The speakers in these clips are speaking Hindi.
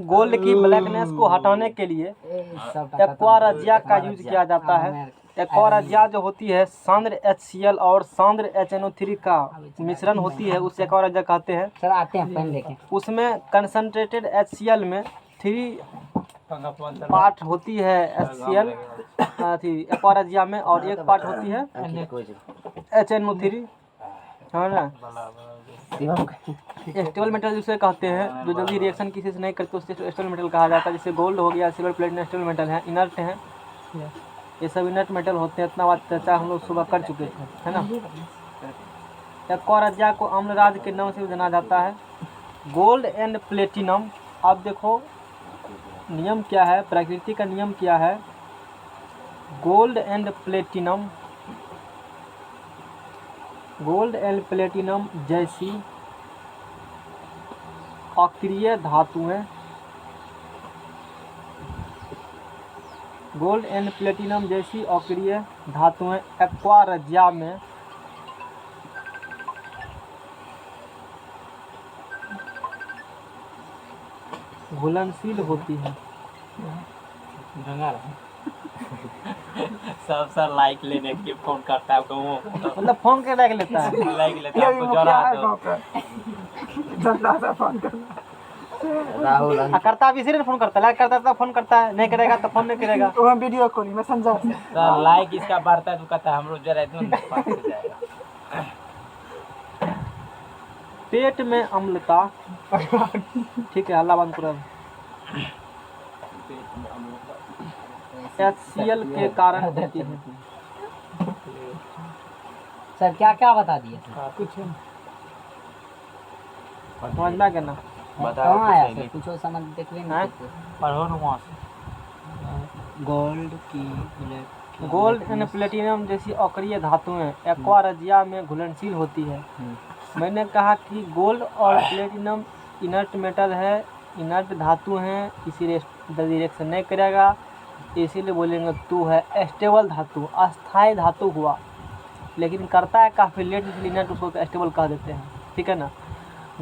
गोल्ड की ब्लैकनेस को हटाने के लिए एक्वा रजिया का यूज किया जाता है। एक्वा रजिया जो होती है सांद्र HCl और सांद्र HNO3 का मिश्रण होती है, उसे एक्वा रजिया कहते हैं। सर आते हैं पेन लेके। उसमें कंसंट्रेटेड HCl में 3 पार्ट होती है HCl एक्वा रजिया में, और 1 पार्ट होती है HNO3, है ना। स्टेबल मेटल जिसे कहते हैं, जो जल्दी रिएक्शन किसी से नहीं करते उसे स्टेबल मेटल कहा जाता है। जैसे गोल्ड हो गया, सिल्वर, प्लेटिनम स्टेबल मेटल है, इनर्ट हैं, ये सब इनर्ट मेटल होते हैं। इतना बात चर्चा हम लोग सुबह कर चुके थे, है ना। एक्वा रजिया को अम्लराज के नाम से भी जाना जाता है। गोल्ड एंड प्लेटिनम, अब देखो नियम क्या है, प्रकृति का नियम क्या है। गोल्ड एंड प्लेटिनम जैसी अक्रिय धातुएं, गोल्ड एंड प्लेटिनम जैसी अक्रिय धातुएं एक्वा रजिया में घुलनशील होती है। सब सर लाइक लेने के फोन करता है, मतलब फोन के लाइक लेता है, लाइक लेता है आपको जरा राहुल करता भी, इसी ने फोन करता है, लाइक करता है तो फोन करता है, नहीं करेगा तो फोन नहीं करेगा। तो हम वीडियो कॉलिंग मैसेंजर से सर लाइक इसका बढ़ता है तो कहता है हम लोग जरा एकदम पास हो जाएगा। पेट में अम्लता, ठीक है, अल्लाह बंद करो। HCl के कारण होती है। सर क्या क्या बता दिए कुछ समझ में क्या ना, कहाँ आया सर, कुछ समझ देख लेंगे। पढ़ो ना वहाँ से। गोल्ड एंड प्लेटिनम जैसी अक्रिय धातुएं एक्वा रजिया में घुलनशील होती है। मैंने कहा कि गोल्ड और प्लेटिनम इनर्ट मेटल है, इनर्ट धातु हैं, इसी जल्दी रिएक्शन नहीं करेगा, इसीलिए बोलेंगे तू है स्टेबल धातु, अस्थाई धातु हुआ, लेकिन करता है काफ़ी लेट, इसलिए इनर्ट उसको स्टेबल कह देते हैं, ठीक है ना।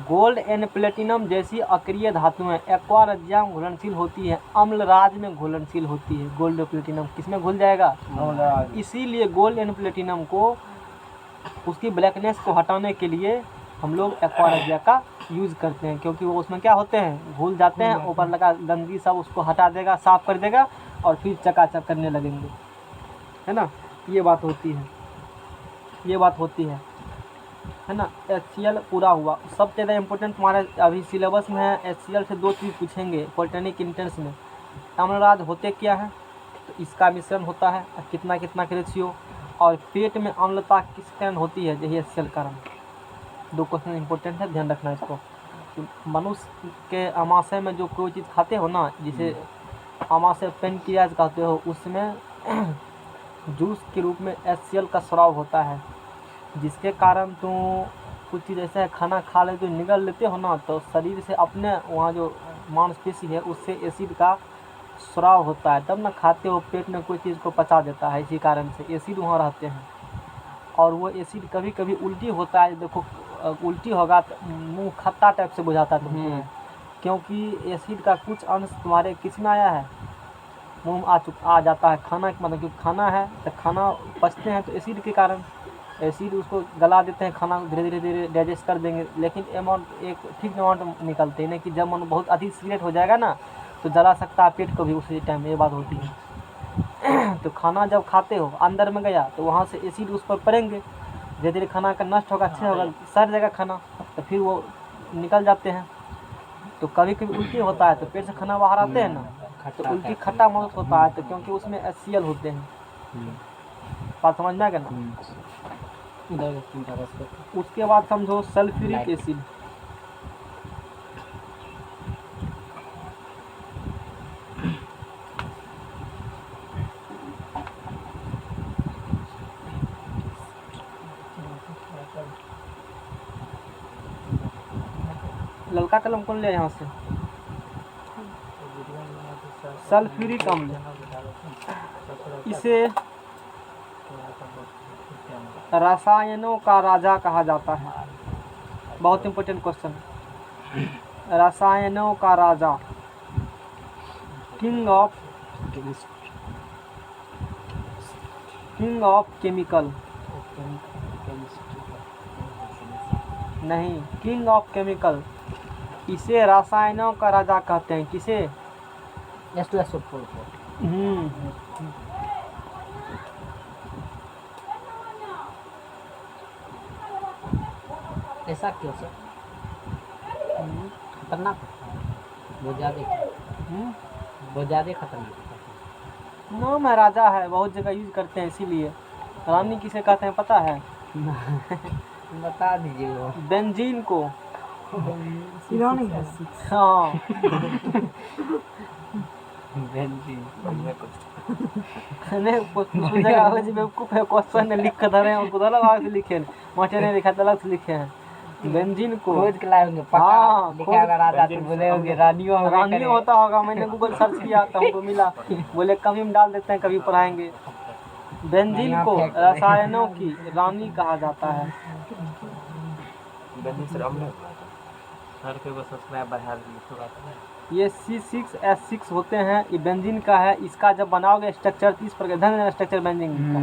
गोल्ड एंड प्लेटिनम जैसी अक्रिय धातुएं एक्वा रजिया में घुलनशील होती है, अम्लराज में घुलनशील होती है। गोल्ड और प्लेटिनम किस में घुल जाएगा, इसीलिए गोल्ड एंड प्लेटिनम को उसकी ब्लैकनेस को हटाने के लिए हम लोग एक्वा रजिया का यूज़ करते हैं, क्योंकि वो उसमें क्या होते हैं, घुल जाते हैं, ऊपर लगा गंदगी सब उसको हटा देगा, साफ कर देगा, और फिर चकाचक करने लगेंगे, है ना। ये बात होती है, ये बात होती है ना। HCl पूरा हुआ। सबसे ज़्यादा इम्पोर्टेंट हमारे अभी सिलेबस में है, HCl से 2 चीज़ पूछेंगे पॉलिटेक्निक इंट्रेंस में। अम्लराज होते क्या है, तो इसका मिश्रण होता है, कितना कितना का रेशियो, और पेट में अम्लता किस कारण होती है, यही HCl कारण। 2 क्वेश्चन इंपॉर्टेंट है, ध्यान रखना इसको। मनुष्य के अमाशय में जो कोई चीज़ खाते हो ना, जिसे अमाशय पेनक्रियाज कहते हो, उसमें जूस के रूप में HCl का स्राव होता है, जिसके कारण तो कुछ चीज़ ऐसा है, खाना खा ले तो निगल लेते हो ना, तो शरीर से अपने वहाँ जो मांसपेशी है उससे एसिड का स्राव होता है, तब ना खाते हो, पेट में कोई चीज़ को पचा देता है, इसी कारण से एसिड वहाँ रहते हैं। और वो एसिड कभी कभी उल्टी होता है, देखो उल्टी होगा तो मुँह खट्टा टाइप से बुझाता है तुमको, क्योंकि एसिड का कुछ अंश तुम्हारे किस में आया है, मुँह आ जाता है। खाना मतलब क्योंकि खाना है तो खाना पचते हैं तो एसिड के कारण, एसिड उसको गला देते हैं, खाना धीरे धीरे डाइजेस्ट कर देंगे, लेकिन अमाउंट एक ठीक अमाउंट निकलते हैं, नहीं कि जब मन बहुत अधिक सिगरेट हो जाएगा ना तो जला सकता है पेट को भी उसी टाइम, ये बात होती है। तो खाना जब खाते हो अंदर में गया तो वहाँ से एसिड उस पर पड़ेंगे, धीरे धीरे खाना का नष्ट होगा, अच्छा होगा, सड़ जाएगा खाना, तो फिर वो निकल जाते हैं। तो कभी कभी उल्टी होता है तो पेट से खाना बाहर आते हैं ना, तो उल्टी खट्टा महसूस होता है, तो क्योंकि उसमें HCl होते हैं। बात समझ में आ गया ना। उसके बाद समझो सल्फ्यूरिक एसिड, ललका कलम कौन लिया यहाँ से, सल्फ्यूरिक अम्ल, इसे रसायनों का राजा कहा जाता है। बहुत इंपॉर्टेंट क्वेश्चन, रसायनों का राजा, किंग ऑफ केमिकल, नहीं, किंग ऑफ केमिकल, इसे रसायनों का राजा कहते हैं। किसे? H2SO4 को। ऐसा क्यों सर? खतरनाक, बहुत ज़्यादा खतरनाक। नाम है, राजा है, बहुत जगह यूज करते हैं इसीलिए। रानी किसे कहते हैं पता है? बता दीजिए वो। बेंजीन को। ईरानी है। हाँ। नहीं, कुछ जगह हो जी बेवकूफ है, क्वेश्चन लिख कर धरे हैं और खुद अलग से लिखे हैं, मास्टर ने लिखा अलग से लिखे हैं। बेंजीन को खोज के लाए होंगे पक्का। हाँ, लिखा होगा राजा तो बोले होंगे रानियों होगा रानी होता होगा। मैंने गूगल सर्च किया तो हमको मिला, बोले कभी हम डाल देते हैं, कभी पढ़ाएंगे। बेंजीन को रसायनों की रानी कहा जाता है। ये C6H6 होते हैं, ये बेंजीन का है। इसका जब बनाओगे स्ट्रक्चर 30 प्रकार स्ट्रक्चर बेंजीन का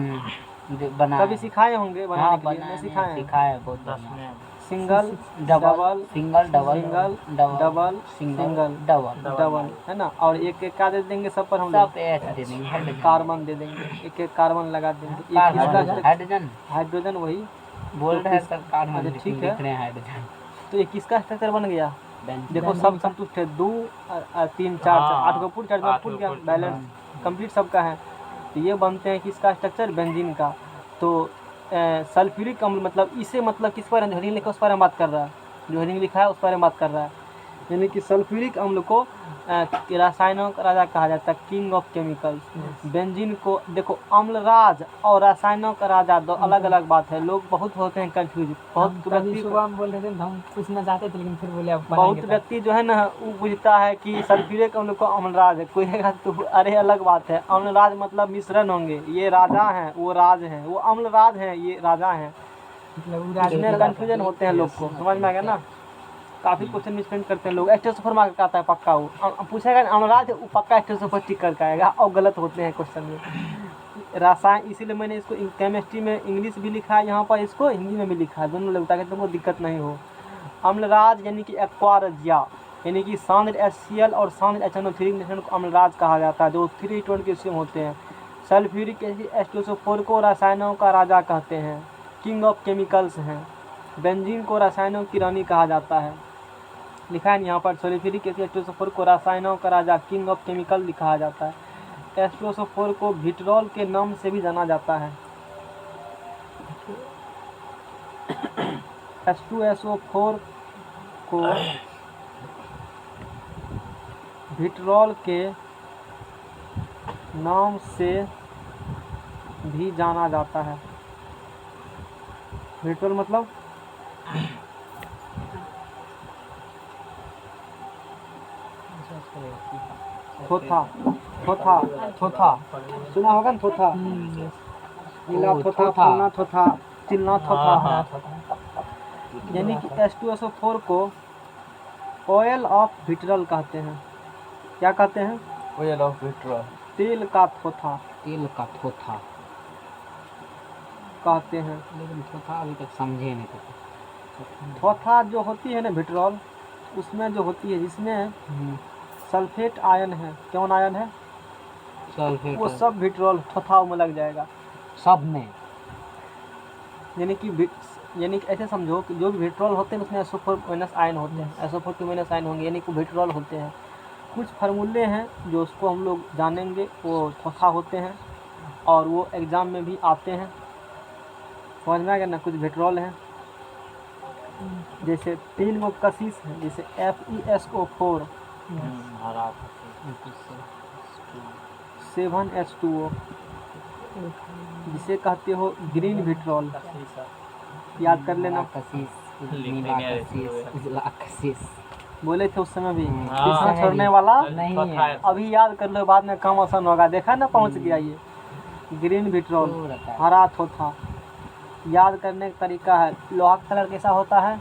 बना कभी सिखाए होंगे बनाने के लिए? नहीं सिखाए हैं। सिखाए बहुत बढ़िया। Single double, single, double, single, double, double, single, single, double, double, है ना। और एक एक क्या दे देंगे सब पर हम लोग? सब H दे देंगे। कार्बन दे देंगे, एक एक कार्बन लगा देंगे। एक किसका? हाइड्रोजन, हाइड्रोजन, वही बोल रहे हैं सर कार्बन। अच्छा, ठीक है। लिख रहे हैं हाइड्रोजन। तो ये किसका स्ट्रक्चर बन गया? बेंजीन। देखो सब संतुष्ट है, 2 3 4 8 को पुट 4 पुट गया, बैलेंस कंप्लीट सबका है। तो ये बनते हैं किसका स्ट्रक्चर? बेंजीन का। तो सल्फ्यूरिक अम्ल मतलब इसे मतलब किस पर हेडिंग लिखा उस पर हम बात कर रहा है, जो हेडिंग लिखा है उस पर हम बात कर रहा है। यानी कि सल्फ्यूरिक अम्ल को रसायनों का राजा कहा जाता है, किंग ऑफ केमिकल्स। बेंजीन को देखो अम्लराज और रसायनों का राजा दो अलग अलग बात है। लोग बहुत होते हैं कंफ्यूज, बहुत व्यक्ति सुबह बोल रहे थे हम पूछना चाहते थे लेकिन फिर बोले अब बहुत व्यक्ति जो है ना वो बुझता है कि सल्फ्यूरिक अम्ल को अम्लराज है, कोई कहेगा तो अरे अलग बात है। अम्लराज मतलब मिश्रण होंगे, ये राजा हैं वो राज हैं, वो अम्लराज हैं ये राजा हैं। इसमें कंफ्यूजन होते हैं लोग को, समझ में आ गया ना। काफ़ी क्वेश्चन मिसप्रिंट करते हैं लोग। स्टेसोफर मार्क का आता है पक्का, वो पूछेगा अमराज वो पक्का स्टेसोफर टिक करके आएगा, और गलत होते हैं क्वेश्चन में। रसायन इसीलिए मैंने इसको केमिस्ट्री में इंग्लिश भी लिखा है, यहाँ पर इसको हिंदी में भी लिखा है, दोनों लोग, ताकि तुमको दिक्कत नहीं हो। अम्लराज यानी कि एक्वारजिया, यानी कि सांद्र HCl और सांद्र HNO3 मिश्रण को अम्लराज कहा जाता है, जो 3 टोन के सेम होते हैं। सल्फ्यूरिक एसिड H2SO4 को रसायनों का राजा कहते हैं, किंग ऑफ केमिकल्स हैं। बेंजीन को रसायनों की रानी कहा जाता है, लिखा है यहाँ पर। सल्फ्यूरिक एसिड H2SO4 को रसायनों का राजा, किंग ऑफ केमिकल लिखा जाता है। H2SO4 को विट्रॉल के नाम से भी जाना जाता है। H2SO4 को विट्रॉल के नाम से भी जाना जाता है। विट्रॉल मतलब थोथा, थोथा, थोथा सुना होगा ना, थोथा, नीला थोथा, फलना थोथा, चिलना थोथा। यानी कि H2SO4 को ऑयल ऑफ विट्रॉल कहते हैं। क्या कहते हैं? ऑयल ऑफ विट्रॉल, तेल का थोथा, तेल का थोथा कहते हैं। लेकिन थोथा अभी तक समझे नहीं कुछ। थोथा जो होती है ना विट्रॉल, उसमें जो होती है जिसमें सल्फेट आयन है, कौन आयन है? सल्फेट, वो सब विट्रॉल थोथा में लग जाएगा सब में। यानी कि ऐसे समझो कि जो भी विट्रॉल होते हैं उसमें SO4- आयन होते हैं, SO4- आयन होंगे, यानी कि विट्रॉल होते हैं। कुछ फार्मूले हैं जो उसको हम लोग जानेंगे, वो थोथा होते हैं और वो एग्ज़ाम में भी आते हैं, समझ में आ गया ना। कुछ विट्रॉल हैं, जैसे 3 गो कशिश है, जैसे FeSO4, 7H2O, जिसे कहते हो ग्रीन विट्रॉल, याद कर लेना। कशिश, नीला कशिश, उजला कशिश बोले थे उस समय भी, हाँ। पीछा छोड़ने वाला नहीं है। अभी याद कर लो, बाद में काम आसान होगा। देखा ना, पहुंच गया ये। ग्रीन विट्रॉल, तो रहता है। हरा थोथा। याद करने का तरीका है, लोहा का कलर कैसा होता है?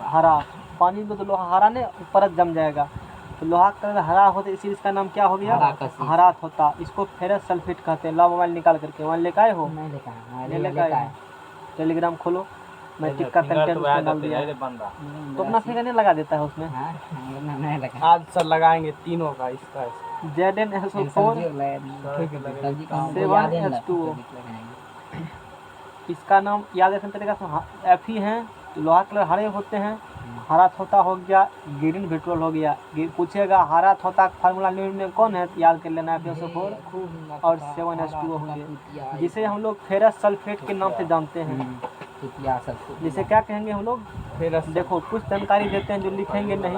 हरा। पानी में तो लोहा हरा ने परत जम जाएगा, तो लोहा का कलर हरा होता है, इसीलिए इसका नाम क्या हो गया, हरा कसीस। हरा होता। इसको फेरस सल्फेट कहते हैं। ला मोबाइल निकाल करके वहाँ लेकर आए हो, नहीं लेका है, नहीं नहीं लेकर आए लेका हो, टेलीग्राम खोलो, मैं टिक का फिंगर कंटेंट तो उसमें आया डाल दिया था है। बन रहा। तो अपना फिंगर नहीं लगा देता है उसमें। हाँ नहीं लेका। आज सर लगाएंगे तीनों का इसका। ZnSO4 सब्जी का 7H2O, इसका नाम याद रखने तरीका से एफ ही है, तो लोहा कलर हरे होते हैं। हरा थोता हो गया, ग्रीन पेट्रोल हो गया। पूछेगा हरा थोता का फार्मूला में कौन है, तो याद कर लेना FeSO4 और 7H2O होंगे, जिसे हम लोग फेरस सल्फेट के नाम से जानते हैं। जिसे क्या कहेंगे हम लोग, फेरस देखो कुछ जानकारी देते हैं जो लिखेंगे नहीं,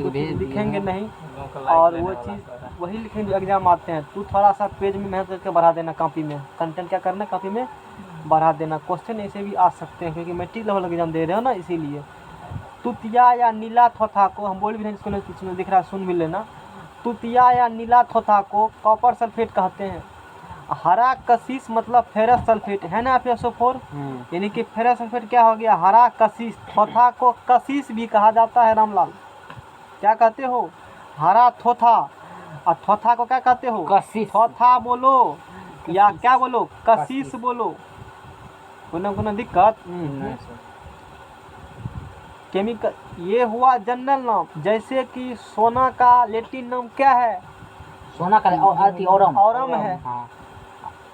कुछ लिखेंगे नहीं, और और वो चीज़ वही लिखेंगे जो एग्जाम आते हैं। तू थोड़ा सा पेज में मेहनत करके बढ़ा देना, कॉपी में कंटेंट क्या करना, कॉपी में बढ़ा देना। क्वेश्चन ऐसे भी आ सकते हैं क्योंकि मैट्रिक लेवल एग्जाम दे रहे हो ना, इसीलिए। तुतिया या नीला थोथा को हम बोल भी नहीं, इसको दिख रहा है, सुन भी लेना। तुतिया या नीला थोथा को कॉपर सल्फेट कहते हैं। हरा कशिश मतलब फेरस सल्फेट है ना, FeSO4, यानी कि फेरस सल्फेट क्या हो गया, हरा कशिश। थोथा को कशिश भी कहा जाता है रामलाल, क्या कहते हो, हरा थोथा। और थोथा को क्या कहते हो, कशिश। थोथा बोलो या क्या बोलो, कशिश बोलो, कोनो दिक्कत। केमिकल ये हुआ जनरल नाम, जैसे कि सोना का लैटिन नाम क्या है, सोना का औरम है।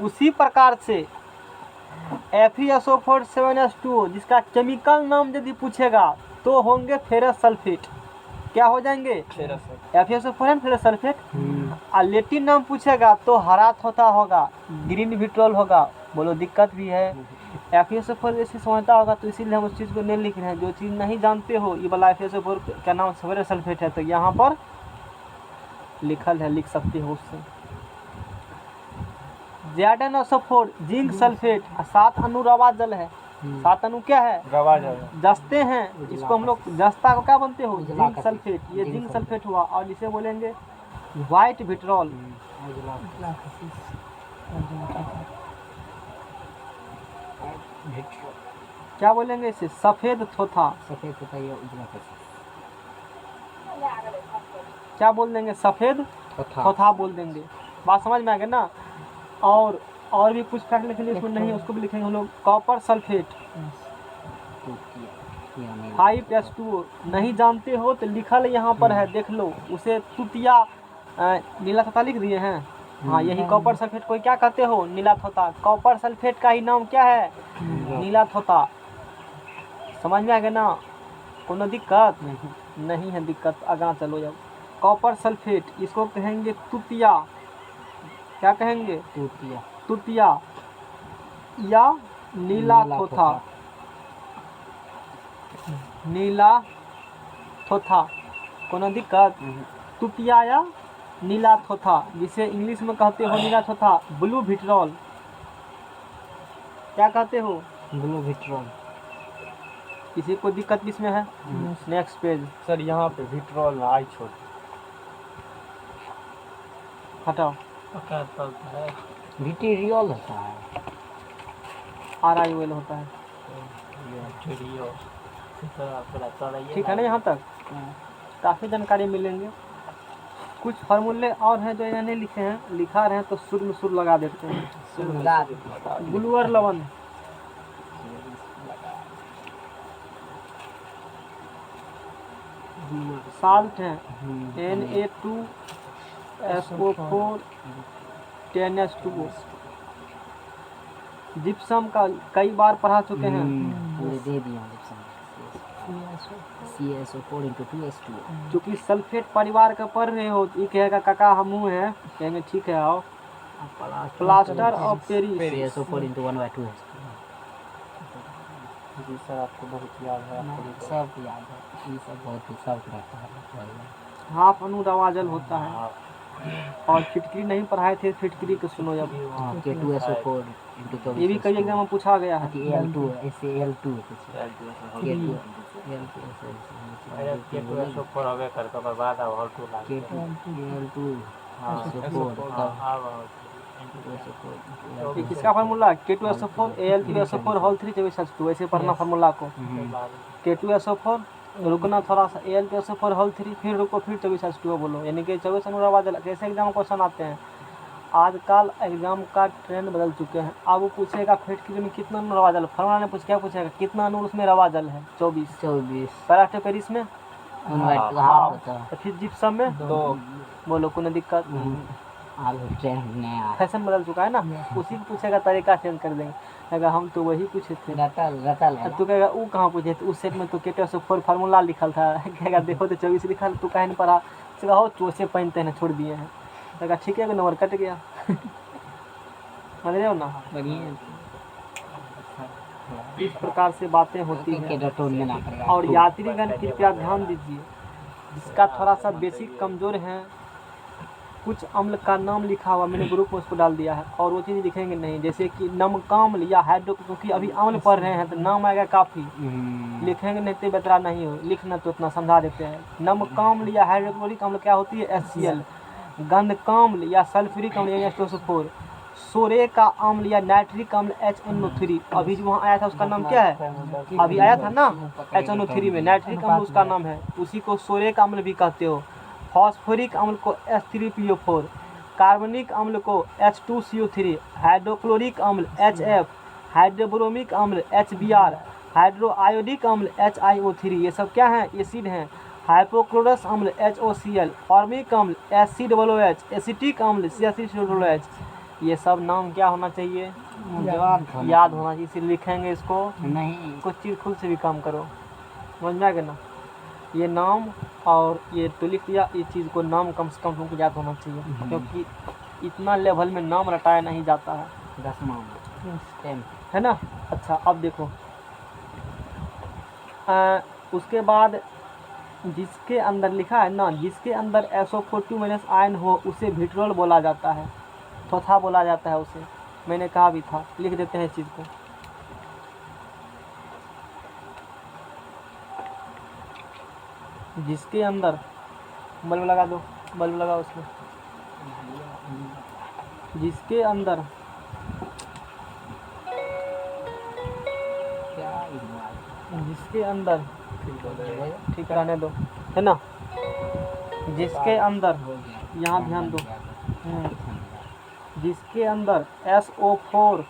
उसी प्रकार से FeSO4 7H2O जिसका केमिकल नाम यदि पूछेगा तो होंगे फेरस सल्फेट। क्या हो जाएंगे, FeSO4 एंड फेरस सल्फेट। और लैटिन नाम पूछेगा तो हरा थोथा होगा, ग्रीन विट्रोल होगा। बोलो दिक्कत भी है। FeSO4 जैसे समझता होगा तो इसीलिए हम उस चीज़ को नहीं लिख रहे हैं। जो चीज़ नहीं जानते हो, ये वाला FeSO4 का नाम फेरस सल्फेट है, तो यहाँ पर लिखल है, लिख सकते हो उससे। ZnSO4 जिंक सल्फेट, 7 अणु रवा जल है। 7 अणु क्या है, जस्ते हैं। इसको हम लोग जस्ता को क्या बनते हो, जिंक सल्फेट। ये जिंक सल्फेट हुआ। और इसे बोलेंगे व्हाइट विट्रोल। क्या बोलेंगे इसे, सफेद थोथा। सफेद होता है उजला कशिश। क्या बोल देंगे, सफेद थोथा बोल देंगे। बात समझ में आ गया ना। और भी कुछ फैक्ट लिखेंगे, इसमें नहीं है उसको भी लिखेंगे हम लोग। कॉपर सल्फेट 5H2O नहीं जानते हो तो लिखल यहाँ पर है, देख लो उसे। तुतिया नीला थोथा लिख दिए हैं, हाँ यही कॉपर सल्फेट को क्या कहते हो, नीला थोथा। कॉपर सल्फेट का ही नाम क्या है, नीला थोथा। समझ में आ गया ना, कोनो दिक्कत नहीं है। दिक्कत आगे चलो जब। कॉपर सल्फेट इसको कहेंगे तुतिया। क्या कहेंगे, तुतिया या नीला थोथा। नीला थोथा, कोनो दिक्कत। तुतिया या नीला थोथा, जिसे इंग्लिश में कहते हो नीला थोथा। ब्लू विट्रोल, क्या कहते हो, ब्लू विट्रोल। किसी को दिक्कत किसमें है, नेक्स्ट पेज। सर यहाँ पे विट्रोल आई छोड़ हटाओ। विट्रियोल होता है, RIOL होता है। ठीक है ना, यहाँ तक काफ़ी जानकारी मिलेंगे। कुछ फार्मूले और हैं जो यहाँ लिखे हैं, लिखा रहे हैं तो सुर में सुर लगा देते हैं। ग्लूअर लवण, साल्ट है Na2SO4 10H2O। जिप्सम का कई बार पढ़ा चुके हैं। पूरे दे दिया CaSO4 × 2H2O। क्योंकि सल्फेट परिवार का पढ़ रहे हो, ये कहेगा काका हमू हैं, कहेंगे ठीक है आओ। Plaster of Paris CaSO4 × 1/2H2O। जी सर, आपको बहुत याद है। सब याद है, ये सब बहुत ही सब रहता है। हाफ अणु रवाजल होता है। और फिटकरी नहीं पढ़ाए थे, फिटकरी को सुनो जब। K2SO4 × ये भी कई एग्जाम में पूछा गया है। Al2 ऐसे Al2 K2SO4 हवे करके ओकर बाद अब और टू लागे Al2 ये किसका formula, K2SO4 Al2SO4 whole 3 2H2। ऐसे पढ़ना फार्मूला को। K2SO4 रुकना थोड़ा सा, Al2SO4 होल 3, फिर रुको, फिर 24H2O बोलो, यानी कि 24 अनुरावाज कैसे एग्जाम क्वेश्चन आते हैं। आजकल एग्जाम का ट्रेंड बदल चुके हैं। अब वो पूछेगा फेट क्रिया में कितना अणु रवा जल, फॉर्मूला ने पूछ क्या पूछेगा, कितना अणु उसमें रवा जल है, 24। 24 पैरास्टो पेरिस में, इनवर्ट हाँ पता तो फिर जिप्सम में तो बोलो, कोई दिक्कत। आलू ट्रेंड नया फैशन बदल चुका है ना, उसी को पूछेगा, तरीका चेंज कर देंगे। अगर हम तो वही पूछे थे, रतल वाला तू कहेगा वो कहाँ पूछे थे, उस सेट में तो K2SO4 फार्मूला लिखल था। कहेगा देखो तो 24 लिखा, तू कहे नहीं पढ़ा, हो चोचे पहनते हैं छोड़ दिए हैं। कहेगा ठीक है, नंबर कट गया। समझ रहे हो ना, बढ़िया इस प्रकार से बातें होती के हैं। डटोन में ना पड़ेगा। और यात्रीगण कृपया ध्यान दीजिए, जिसका थोड़ा सा बेसिक कमज़ोर है, कुछ अम्ल का नाम लिखा हुआ मैंने ग्रुप में उसको डाल दिया है, और वो चीज़ लिखेंगे नहीं, जैसे कि नमकाम्ल या हाइड्रो, क्योंकि अभी अम्ल पढ़ रहे हैं तो नाम आएगा काफ़ी, लिखेंगे नहीं तो बेतरा नहीं हो, लिखना तो उतना समझा देते हैं। नमकाम्ल या हाइड्रोक्लोरिक अम्ल क्या होती है, HCl। गंधकाम्ल या सल्फ्यूरिक अम्ल यानी H2SO4। सोरे का अम्ल या नाइट्रिक अम्ल HNO3। अभी जो वहाँ आया था उसका नाम क्या है, अभी आया था ना HNO3 में, नाइट्रिक अम्ल उसका नाम है, उसी को सोरे का अम्ल भी कहते हो। फॉस्फोरिक अम्ल को H3PO4, कार्बनिक अम्ल को H2CO3, हाइड्रोक्लोरिक अम्ल HF, हाइड्रोब्रोमिक अम्ल HBr, हाइड्रोआयोडिक अम्ल HiO3। ये सब क्या हैं, एसिड हैं। हाइपोक्लोरस अम्ल HOCl, फॉर्मिक अम्ल HCOOH, एसिटिक अम्ल CH3COOH। ये सब नाम क्या होना चाहिए, याद होना चाहिए, इसे लिखेंगे इसको, नहीं कुछ चीज़ खुद से भी काम करो, समझ में आ गया ना। ये नाम और ये तो लिख दिया, इस चीज़ को नाम कम से कम तुमको याद होना चाहिए, क्योंकि इतना लेवल में नाम रटाया नहीं जाता है, 10वां है ना। अच्छा अब देखो, उसके बाद जिसके अंदर लिखा है ना, जिसके अंदर SO4 आयन हो उसे विट्रोल बोला जाता है, चौथा बोला जाता है उसे, मैंने कहा भी था, लिख देते हैं इस चीज़ को। जिसके अंदर, बल्ब लगा दो, बल्ब लगा उसमें, जिसके अंदर जिसके अंदर ठीक रहने दो, है ना, जिसके अंदर, यहाँ ध्यान दो, जिसके अंदर SO4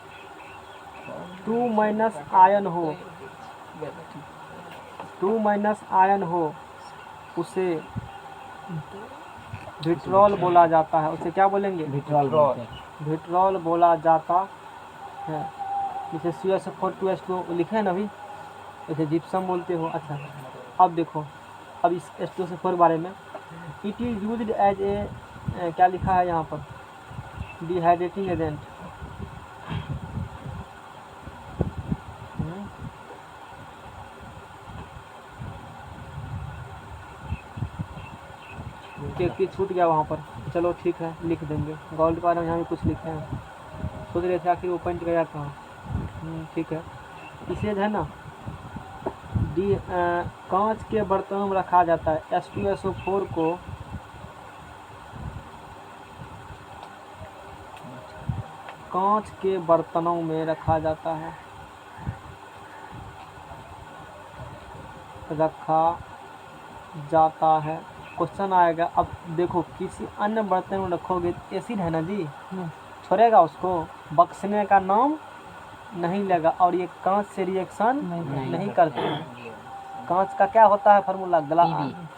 2- आयन हो, 2- आयन हो, उसे विट्रोल बोला जाता है। उसे क्या बोलेंगे, विट्रोल विट्रोल बोला जाता है। जैसे CH4 2H2 लिखे हैं ना अभी, जैसे जिप्सम बोलते हो। अच्छा अब देखो, अब इस H2SO4 बारे में, it is used as a, क्या लिखा है यहाँ पर, डिहाइड्रेटिंग एजेंट। की छूट गया वहाँ पर, चलो ठीक है लिख देंगे। गोल्ड का यहाँ भी कुछ लिखे हैं, सोच रहे थे आखिर वो पॉइंट गया था। ठीक है, इसे है ना कांच के बर्तनों में रखा जाता है। H2SO4 को कांच के बर्तनों में रखा जाता है, क्वेश्चन आएगा। अब देखो, किसी अन्य बर्तन में रखोगे, एसिड है ना जी, छोड़ेगा उसको, बक्सने का नाम नहीं लगा, और ये कांच से रिएक्शन नहीं करते हैं। कांच का क्या होता है फार्मूला,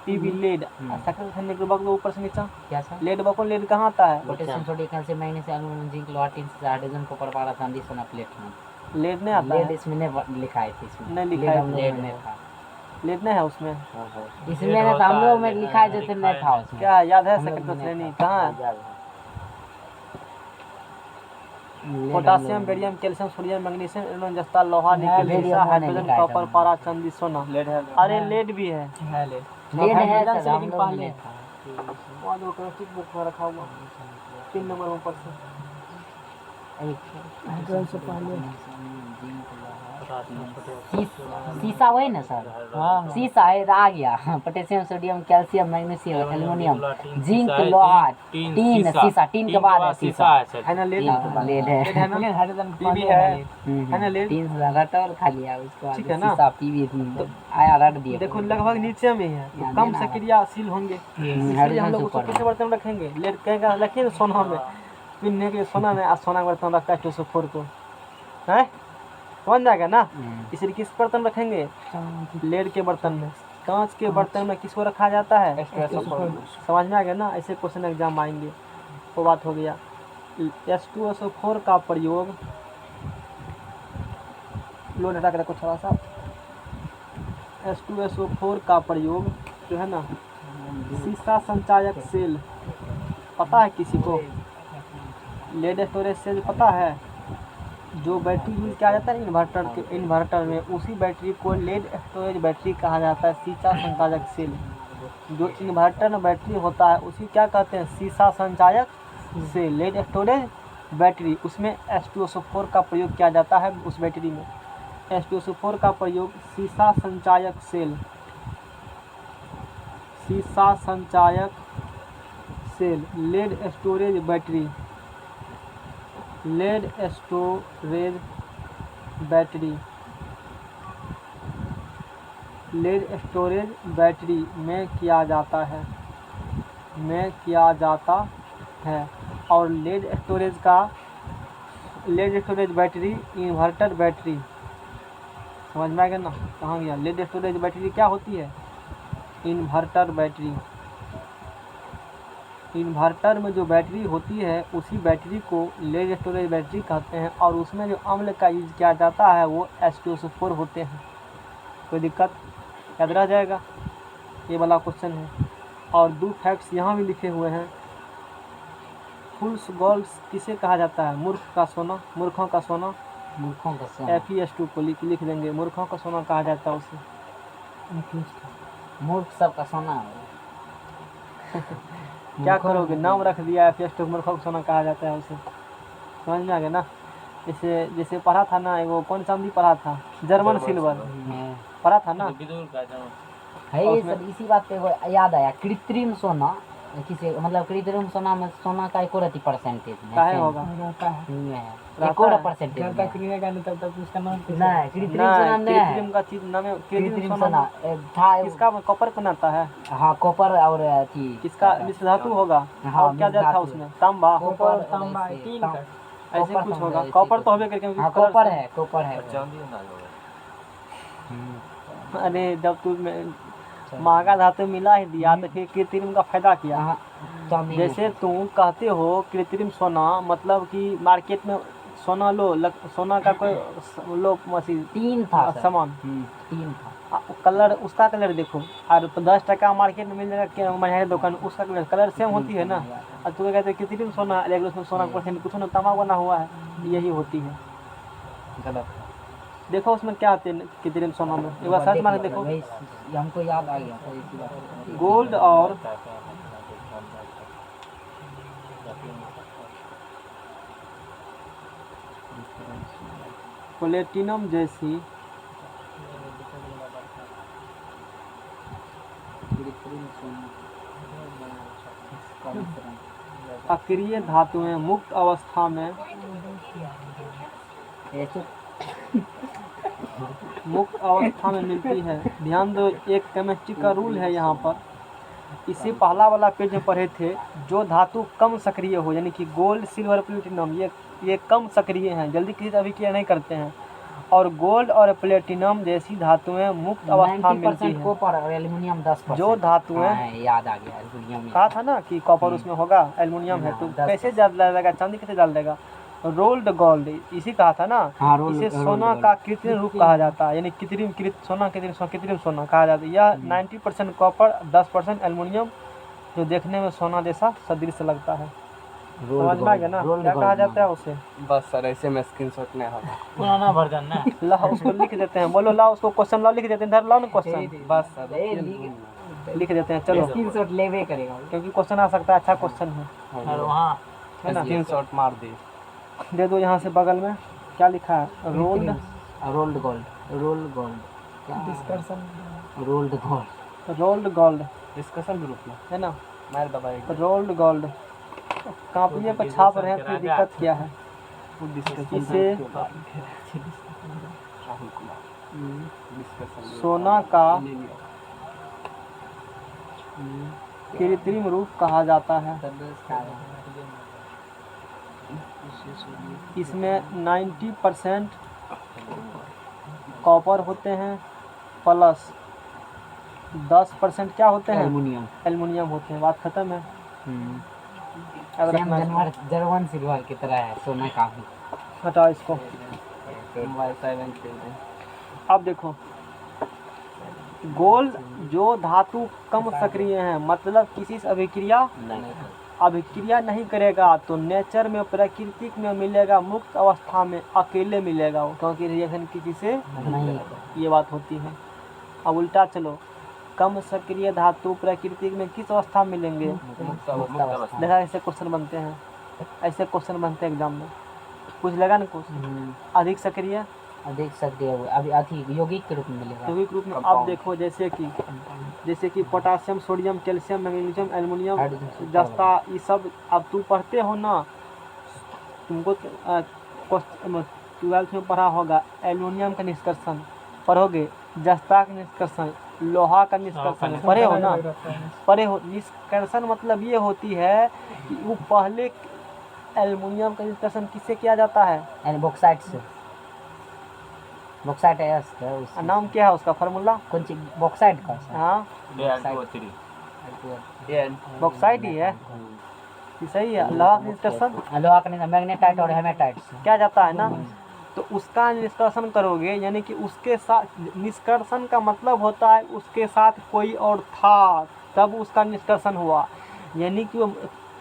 PB लेड। ऊपर से नीचा क्या सर, लेड बको, लेड कहाँ आता है, potassium sodium calcium magnesium aluminium zinc लोहा टिन से हाइड्रोजन कॉपर पारा चांदी सोना प्लेटिनम। लेड नहीं आता लेड है, इसमें नहीं लिखा है, इसमें नहीं लिखा है, लेड में था, लेड नहीं है उसमें, इसमें ना हम लोग में लिखा है जो तो नहीं था उसमें। क्या याद है, हम लोग सेकंड में श्रेणी नहीं कहाँ है, था। Potassium, barium, calcium, sodium, magnesium, aluminium, जस्ता, लोहा, निकल, बेरियम शीशा, मैंने हाइड्रोजन, लिखा है कॉपर, सब। पारा, चांदी, सोना। लेड है, अरे लेड भी है, लेड लेड है हाइड्रोजन सर, से, हम लेकिन लोग में पहले नहीं था। वहाँ दो टेक्स्ट बुक में रखा हुआ 3 नंबर ऊपर से। हाइड्रोजन से पहले शीशा वही ना सर? हाँ शीशा है आ गया। Potassium, sodium, calcium, magnesium, aluminium, zinc, लोहा, टीन, शीशा, टीन के बाद है शीशा। है ना लेड? हाँ, लेड है। लेड है ना? लेकिन हाइड्रोजन पीवी है है ना लेड? टीन से घटा और खा लिया उसके बाद ठीक है ना? शीशा पीवी आया रट दिया। देखो लगभग नीचे में ही है, तो यहाँ कम देना है। सक्रियशील होंगे, इसलिए हम हाइड्रोजन लोग से उसको ऊपर किस बर्तन में रखेंगे? लेड कहेगा रखिए सोना में, पिन्ने के सोना में, आज सोना का बर्तन रखा है 204 को, है समझ जाएगा ना? इसलिए किस बर्तन में रखेंगे? लेड के बर्तन में। कांच के बर्तन में किसको रखा जाता है? समझ में आ गया ना? ऐसे क्वेश्चन एग्जाम आएंगे। वो बात हो गया। H2SO4 का प्रयोग, लो हटा के रखो थोड़ा सा। H2SO4 का प्रयोग जो है ना, शीशा संचायक सेल पता है किसी को? लेड स्टोरेज सेल पता है? जो बैटरी यूज किया जाता है इन्वर्टर में, उसी बैटरी को लेड स्टोरेज बैटरी कहा जाता है, शीशा संचायक सेल। जो इन्वर्टर में बैटरी होता है उसी क्या कहते हैं? शीशा संचायक सेल। लेड स्टोरेज बैटरी, उसमें H2SO4 का प्रयोग किया जाता है। उस बैटरी में H2SO4 का प्रयोग शीशा संचायक सेल, शीशा संचायक cell, lead storage battery, lead storage battery, lead storage battery में किया जाता है, में किया जाता है। और lead storage battery inverter battery, समझ में आ गया ना? कहाँ गया? लेड स्टोरेज बैटरी क्या होती है? Inverter battery. इन्वर्टर में जो बैटरी होती है उसी बैटरी को लेड स्टोरेज बैटरी कहते हैं, और उसमें जो अम्ल का यूज किया जाता है वो H2SO4 होते हैं। कोई दिक्कत? याद रह जाएगा, ये वाला क्वेश्चन है। और 2 फैक्ट्स यहाँ भी लिखे हुए हैं। फूल्स गोल्ड किसे कहा जाता है? मूर्ख का सोना, मूर्खों का सोना। मूर्खों का सोना, FeS2 को लिख देंगे, मूर्खों का सोना कहा जाता है उसे। मूर्ख सब का सोना है। क्या करोगे? नाम रख दिया FeS2, मूर्खों का सोना कहा जाता है उसे। समझ में आ गया ना? जैसे पढ़ा था ना, वो कौन चांदी पढ़ा था? जर्मन सिल्वर पढ़ा था ना? है ये सब। इसी बात पे वो याद आया, कृत्रिम सोना किसे मतलब? कृत्रिम सोना में सोना का 1% काहे होगा? रहता है। रहता है। 1% जब तक क्रिएगा नहीं तब तक उसका नाम कैसे? नहीं, कृत्रिम सोना नहीं है। कृत्रिम का चीज नाम है कृत्रिम कृत्रिम सोना। सोना था किसका? कॉपर बनाता है। हाँ, कॉपर और अथी किसका? मिश्र धातु होगा। हाँ, और क्या मिश्र जाता धातु। उसमें? तांबा, कॉपर, तांबा, ऐसे, टीन तां- का। ऐसे कॉपर कुछ तो होगा। ऐसे कॉपर कुछ। तो होबे करके हाँ, कॉपर है, कॉपर है। अरे जब तू महंगा धातु मिला ही दिया तो फिर कृत्रिम का फायदा किया। हाँ, चांदी में। जैसे तुम कहते हो कृत्रिम सोना, मतलब कि मार्केट में सोना सोना का कोई लो मशीन तीन था सर। सामान, तीन था। कलर, उसका कलर देखो, और 10 टका मार्केट में मिल जाएगा मनिहारी दुकान, उसका कलर सेम होती है ना। और तुम्हें कहते हैं कृत्रिम सोना, लेकिन उसमें सोना का परसेंट कुछ ना तमा बना हुआ है, यही होती है। गलत। देखो उसमें क्या आते हैं कृत्रिम सोना में, एक बार सर्च मार के देखो। वही हमको याद आ गया सर, इसी बात। गोल्ड और प्लेटिनम जैसी अक्रिय धातुएं मुक्त अवस्था में मिलती है। ध्यान दो, एक केमिस्ट्री का रूल है यहाँ पर। इसी पहला वाला पेज में पढ़े थे, जो धातु कम सक्रिय हो, यानी कि गोल्ड, सिल्वर, प्लेटिनम, ये कम सक्रिय हैं, जल्दी किसी से अभिक्रिया नहीं करते हैं। और गोल्ड और प्लेटिनम जैसी धातुएं मुक्त अवस्था में मिलती हैं। कॉपर और एल्युमिनियम 10%। जो धातुएं, याद आ गया, एल्युमिनियम कहा था ना कि कॉपर उसमें होगा, एल्युमिनियम है, तो कैसे डाल देगा? चांदी कैसे डाल देगा? रोल्ड गोल्ड, इसी कहा था ना। हाँ, इसे सोना का कृत्रिम रूप कहा जाता है, यानी कृत्रिम सोना कहा जाता है। यह 90% कॉपर, 10% एल्युमिनियम, जो देखने में सोना जैसा सदृश लगता है। समझ में आ गया ना क्या कहा जाता है उसे? बस सर, ऐसे में स्क्रीनशॉट नहीं होगा। पुराना वर्जन ना। ला उसको लिख देते हैं, बोलो ला उसको क्वेश्चन ला, लिख देते हैं, इधर लाओ ना क्वेश्चन, बस सर, लिख देते हैं। चलो, स्क्रीनशॉट लेवे करेगा। क्योंकि क्वेश्चन आ सकता है, अच्छा क्वेश्चन है। और वहाँ है ना? स्क्रीनशॉट मार दी। दे दो यहाँ से बगल में, क्या लिखा है? Rolled rolled gold, rolled gold, क्या discussion rolled gold, rolled gold discussion group में है ना, मार दबाई रोल्ड गोल्ड कापिये पर छाप रहे हैं, फिर दिक्कत क्या है। इसे राहुल कुमार डिस्कशन सोना का कृत्रिम रूप कहा जाता है। इसमें 90% कॉपर होते हैं प्लस 10% क्या होते हैं, एल्युमिनियम। एल्युमिनियम होते हैं। बात खत्म है। अब रखना है। जर्मन सिल्वर की तरह है सोना का भी। हटाओ इसको। मोबाइल साइलेंट कर दे। अब देखो, गोल्ड जो धातु कम सक्रिय है, मतलब किसी से अभिक्रिया नहीं करेगा, तो नेचर में प्राकृतिक में मिलेगा, मुक्त अवस्था में अकेले मिलेगा वो, क्योंकि रिएक्शन किसी से नहीं, ये बात होती है। अब उल्टा चलो, कम सक्रिय धातु प्राकृतिक में किस अवस्था में मिलेंगे। मुक्त अवस्था। देखा ऐसे क्वेश्चन बनते हैं, ऐसे क्वेश्चन बनते हैं एग्जाम में, पूछ लेगा ना कुछ। अधिक सक्रिय, देख सकते हो अभी अति यौगिक के रूप में मिलेगा। यौगिक रूप में। अब देखो जैसे कि potassium, sodium, calcium, magnesium, aluminium, जस्ता, ये सब अब तुम पढ़ते हो ना, तुमको 12th में पढ़ा होगा। एल्युमिनियम का निष्कर्षण पढ़ोगे, जस्ता का निष्कर्षण, लोहा का निष्कर्षण पढ़े हो ना, पढ़े हो। निष्कर्षण मतलब ये होती है कि वो पहले एल्युमिनियम का निष्कर्षण किससे किया जाता है, यानी बॉक्साइट से। बॉक्साइट है उसका नाम क्या है उसका फार्मूला, कौन सी बॉक्साइट का? हाँ बॉक्साइट ही है, ये सही है। लोहा का निष्कर्षण, लोहा का नहीं, मैग्नेटाइट और हेमेटाइट से क्या जाता है ना, तो उसका निष्कर्षण करोगे, यानी कि उसके साथ, निष्कर्षण का मतलब होता है उसके साथ कोई और था तब उसका निष्कर्षण हुआ, यानी कि वो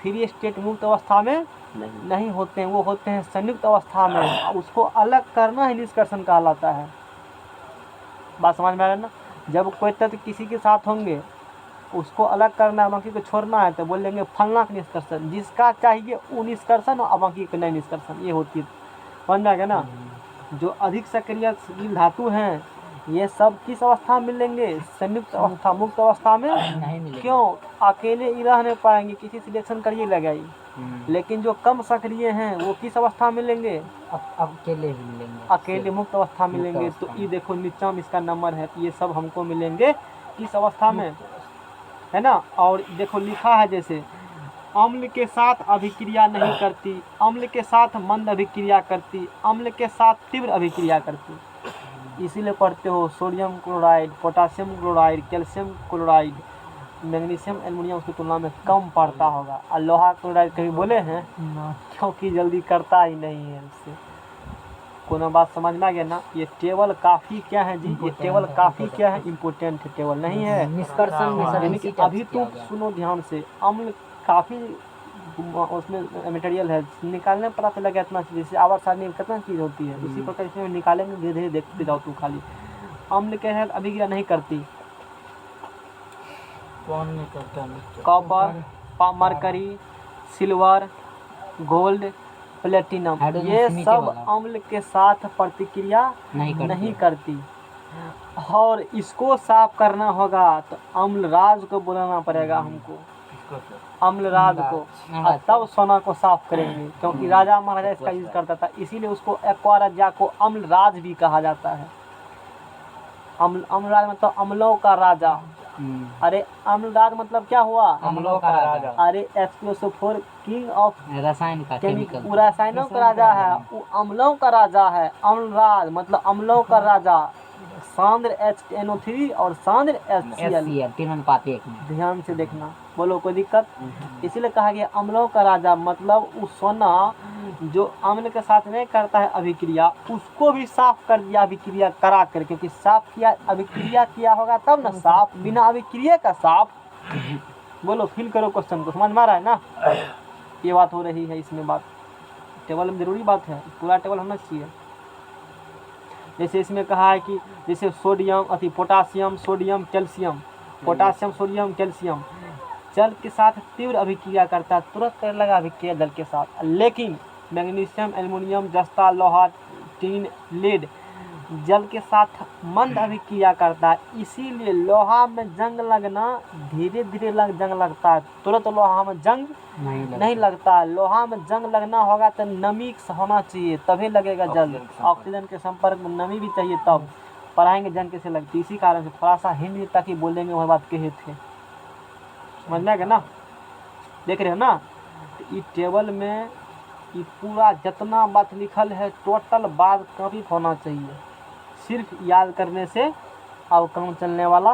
फ्री स्टेट मुक्त अवस्था में नहीं होते हैं, वो होते हैं संयुक्त अवस्था में। उसको अलग करना ही निष्कर्षण कहलाता है। बात समझ में आ रहा है ना। जब कोई तत्व किसी के साथ होंगे, उसको अलग करना है, बाकी को छोड़ना है, तो बोलेंगे फलना का निष्कर्षण, जिसका चाहिए वो निष्कर्षण और बाकी का नहीं निष्कर्षण, ये होती है। समझ में आ गया ना। जो अधिक सक्रिय धातु हैं, ये सब किस अवस्था में मिलेंगे, संयुक्त अवस्था, मुक्त अवस्था में नहीं मिलेगा। क्यों, अकेले ही रह नहीं पाएंगे, किसी सिलेक्शन करिए लगाई। लेकिन जो कम सक्रिय हैं वो किस अवस्था में मिलेंगे, अकेले ही मिलेंगे, अकेले मुक्त अवस्था मिलेंगे। तो ये देखो नीचा में इसका नंबर है, ये सब हमको मिलेंगे किस अवस्था में, है ना। और देखो लिखा है जैसे अम्ल के साथ अभिक्रिया नहीं करती, अम्ल के साथ मंद अभिक्रिया करती, अम्ल के साथ तीव्र अभिक्रिया करती। इसीलिए पढ़ते हो sodium chloride, potassium chloride, calcium chloride, magnesium, aluminium उसकी तुलना में कम पड़ता होगा। और लोहा क्लोराइड कभी बोले हैं, क्योंकि जल्दी करता ही नहीं है उससे। कोनो बात समझ में आ गया ना। ये टेबल काफ़ी क्या है जी, ये टेबल काफ़ी क्या है, इम्पोर्टेंट है टेबल, नहीं है। निष्कर्षण में सब यानी कि इसी अभी तो सुनो ध्यान से, अम्ल काफ़ी उसमें मटेरियल है, निकालने में पता चला गया इतना चीज़। जैसे आवर्त सारणी में कितना चीज़ होती है, उसी प्रकार इसमें निकालेंगे, धीरे धीरे देखते जाओ तू खाली। अम्ल के है अभिक्रिया नहीं करती, कौन नहीं करता? Copper, mercury, silver, gold, platinum, hydrogen ये से नीचे सब वाला। अम्ल के साथ प्रतिक्रिया नहीं करती। और इसको साफ करना होगा तो अम्ल राज को बुलाना पड़ेगा हमको, अम्ल राज को, और तब सोना को साफ करेंगे। क्योंकि राजा महाराजा इसका यूज करता था, इसीलिए उसको एक्वाराजा को अम्ल राज भी कहा जाता है। अम्ल राज मतलब अम्लों का राजा। अरे अम्लराज मतलब क्या हुआ, अम्लों का राजा। अरे H2SO4 किंग ऑफ रसायन का केमिकल, वो रसायनों का राजा है, वो अम्लों का राजा है। अम्लराज मतलब अम्लों का राजा। सांद्र HNO3 और सांद्र HCl, 3:1 में। ध्यान से देखना, बोलो कोई दिक्कत। इसीलिए कहा गया अम्लों का राजा, मतलब वो सोना जो अम्ल के साथ नहीं करता है अभिक्रिया, उसको भी साफ कर दिया अभिक्रिया करा कर, क्योंकि साफ किया, अभिक्रिया किया होगा तब ना साफ, बिना अभिक्रिया का साफ। बोलो फिल करो क्वेश्चन को, समझ में आ रहा है ना। ये बात हो रही है इसमें, बात टेबल में जरूरी बात है, पूरा टेबल होना चाहिए। जैसे इसमें कहा है कि जैसे sodium potassium, sodium, calcium, potassium, sodium, calcium जल के साथ तीव्र अभिक्रिया करता है, तुरंत कर लगा अभिक्रिया जल के साथ। लेकिन मैग्नीशियम, एल्युमिनियम, जस्ता, लोहा, टीन, लीड जल के साथ मंद अभिक्रिया करता है, इसीलिए लोहा में जंग लगना धीरे धीरे जंग लगता है, तुरंत लोहा में जंग नहीं लगता है। लोहा में जंग लगना होगा तो नमी होना चाहिए तभी लगेगा जंग, ऑक्सीजन के संपर्क में नमी भी चाहिए तब पढ़ाएंगे जंग कैसे लगती। इसी कारण से थोड़ा सा हिंदी ताकि बोलेंगे वह बात कहे थे, समझ में आ गया ना। देख रहे हो ना, तो इस टेबल में ये पूरा जितना बात लिखल है टोटल बात कॉपी होना चाहिए, सिर्फ याद करने से अब काम चलने वाला।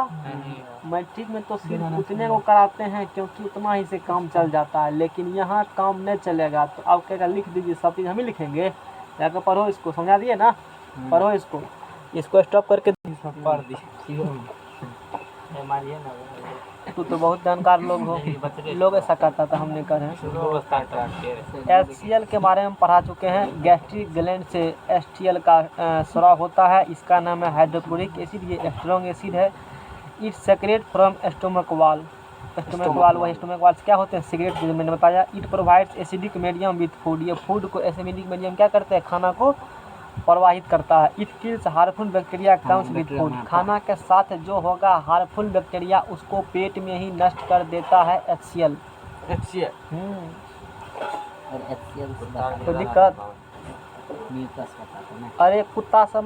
मैट्रिक में तो सिर्फ उतने को कराते हैं क्योंकि उतना ही से काम चल जाता है, लेकिन यहाँ काम नहीं चलेगा। तो अब क्या लिख दीजिए, सब चीज़ हम ही लिखेंगे, जाकर पढ़ो इसको, समझा दिए ना, पढ़ो इसको स्टॉप करके पढ़ दी मारिए ना। तो बहुत जानकार लोग हो, लोग ऐसा करता था, हमने करे। HCl के बारे में पढ़ा चुके हैं। गैस्ट्रिक ग्लैंड से HCl का स्राव होता है, इसका नाम है हाइड्रोक्लोरिक एसिड, ये स्ट्रॉन्ग एसिड है। इट सेक्रेट फ्रॉम स्टोमक वाल, वही स्टोमक वाल क्या होते हैं, सिगरेट जो मैंने बताया। It provides acidic medium with food, ये फूड को एसिडिक मीडियम क्या करते हैं, खाना को प्रवाहित करता है। It kills harmful bacteria comes with food, खाना के साथ जो होगा हार्मफुल बैक्टीरिया उसको पेट में ही नष्ट कर देता है HCl। तो दिक्कत अरे कुत्ता सब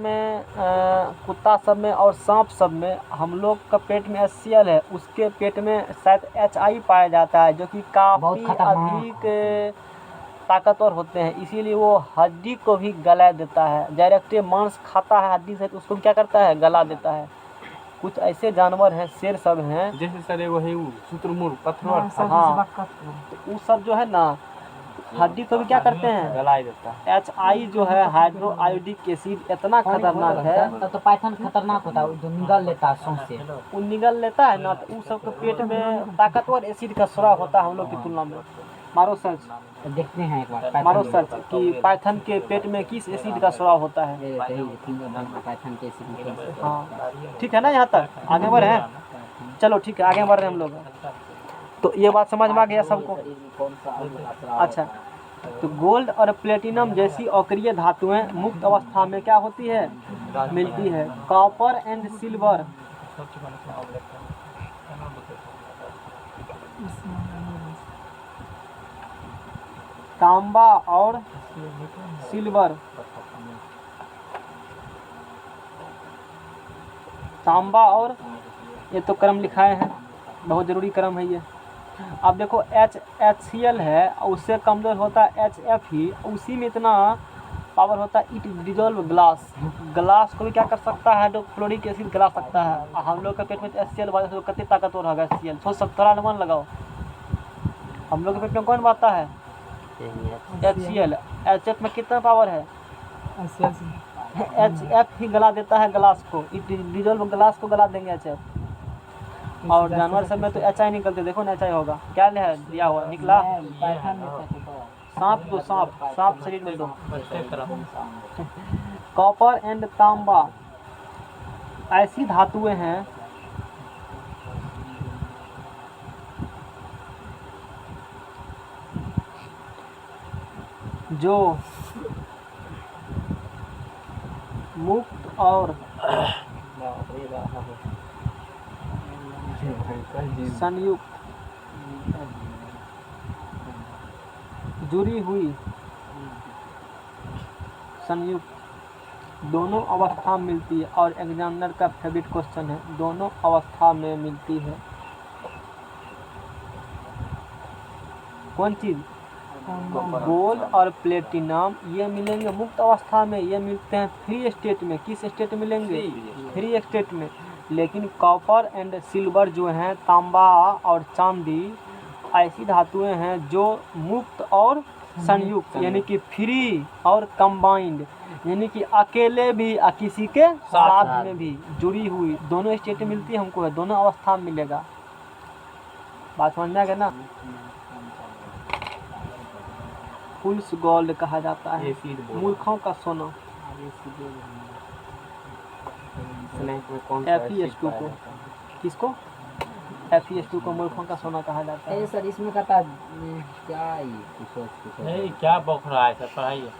में और सांप सब में, हम लोग का पेट में HCl है, उसके पेट में शायद HI पाया जाता है जो कि काफ़ी अधिक ताकतवर होते हैं, इसीलिए वो हड्डी को भी गला देता है। डायरेक्ट मांस खाता है हड्डी से, तो उसको क्या करता है, गला देता है। कुछ ऐसे जानवर हैं, शेर सब हैं, जैसे सर वो है वो शुतुरमुर्ग पत्थर, हाँ, तो वो सब जो है ना हड्डी को भी क्या करते हैं, गला देता है। HI जो है हाइड्रो आयोडिक एसिड इतना खतरनाक है, तो पाइथन खतरनाक होता है, जो निगल लेता है सांस से, वो निगल लेता है ना, तो उस सबके पेट में ताकतवर एसिड का स्राव होता है हम लोग की तुलना में। मारो सर्च, देखते हैं एक बार, मारो सर्च कि पाइथन के पेट में किस एसिड का स्राव होता है। पाइथन के एसिड। हाँ ठीक है ना, यहाँ तक आगे बढ़े हैं, चलो ठीक है आगे बढ़ रहे हैं हम लोग। तो ये बात समझ में आ गया सबको। अच्छा, तो गोल्ड और प्लेटिनम जैसी अक्रिय धातुएं मुक्त अवस्था में क्या होती है, मिलती है। कॉपर एंड सिल्वर, तांबा और सिल्वर, तांबा और, ये तो क्रम लिखाए हैं, बहुत ज़रूरी क्रम है ये। अब देखो HCl है, उससे कमज़ोर होता है HF ही, उसी में इतना पावर होता है। इट डिजोल्व ग्लास को भी क्या कर सकता है, हाइड्रोक्लोरिक एसिड गला सकता है। हम लोग के पेट में HCl वाले से कितनी ताकतवर होगा HCl, सोच सकते हो, अनुमान लगाओ। हम लोग के पेट में कौन बाता है, HCl, HF में कितना पावर है, HF ही गला देता है ग्लास को, इट डिजोल्व ग्लास को गला देंगे HF। और जानवर सब में तो HI निकलते, देखो ना HI होगा, क्या दिया हुआ निकला, सांप दो, सांप शरीर में दो। कॉपर एंड तांबा ऐसी धातुएं हैं जो मुक्त और संयुक्त जुड़ी हुई संयुक्त दोनों अवस्था में मिलती है। और एग्जामिनर का फेवरेट क्वेश्चन है, दोनों अवस्था में मिलती है कौन चीज़, गोल्ड और प्लेटिनम, ये मिलेंगे मुक्त अवस्था में, ये मिलते हैं फ्री स्टेट में। किस स्टेट में मिलेंगे, फ्री स्टेट में। लेकिन कॉपर एंड सिल्वर जो हैं, तांबा और चांदी, ऐसी धातुएं हैं जो मुक्त और संयुक्त, यानी कि फ्री और कंबाइंड, यानी कि अकेले भी किसी के साथ में भी जुड़ी हुई, दोनों स्टेट में मिलती है हमको, है दोनों अवस्था में मिलेगा। बात समझ में आ गया ना। फुल्स गोल्ड कहा जाता है, मूर्खों का सोना। FeS2 को, किसको, FeS2 को मूर्खों का सोना कहा जाता है। सर इसमें कहता क्या ये नहीं, क्या बौख रहा है सर, पढ़ाइए।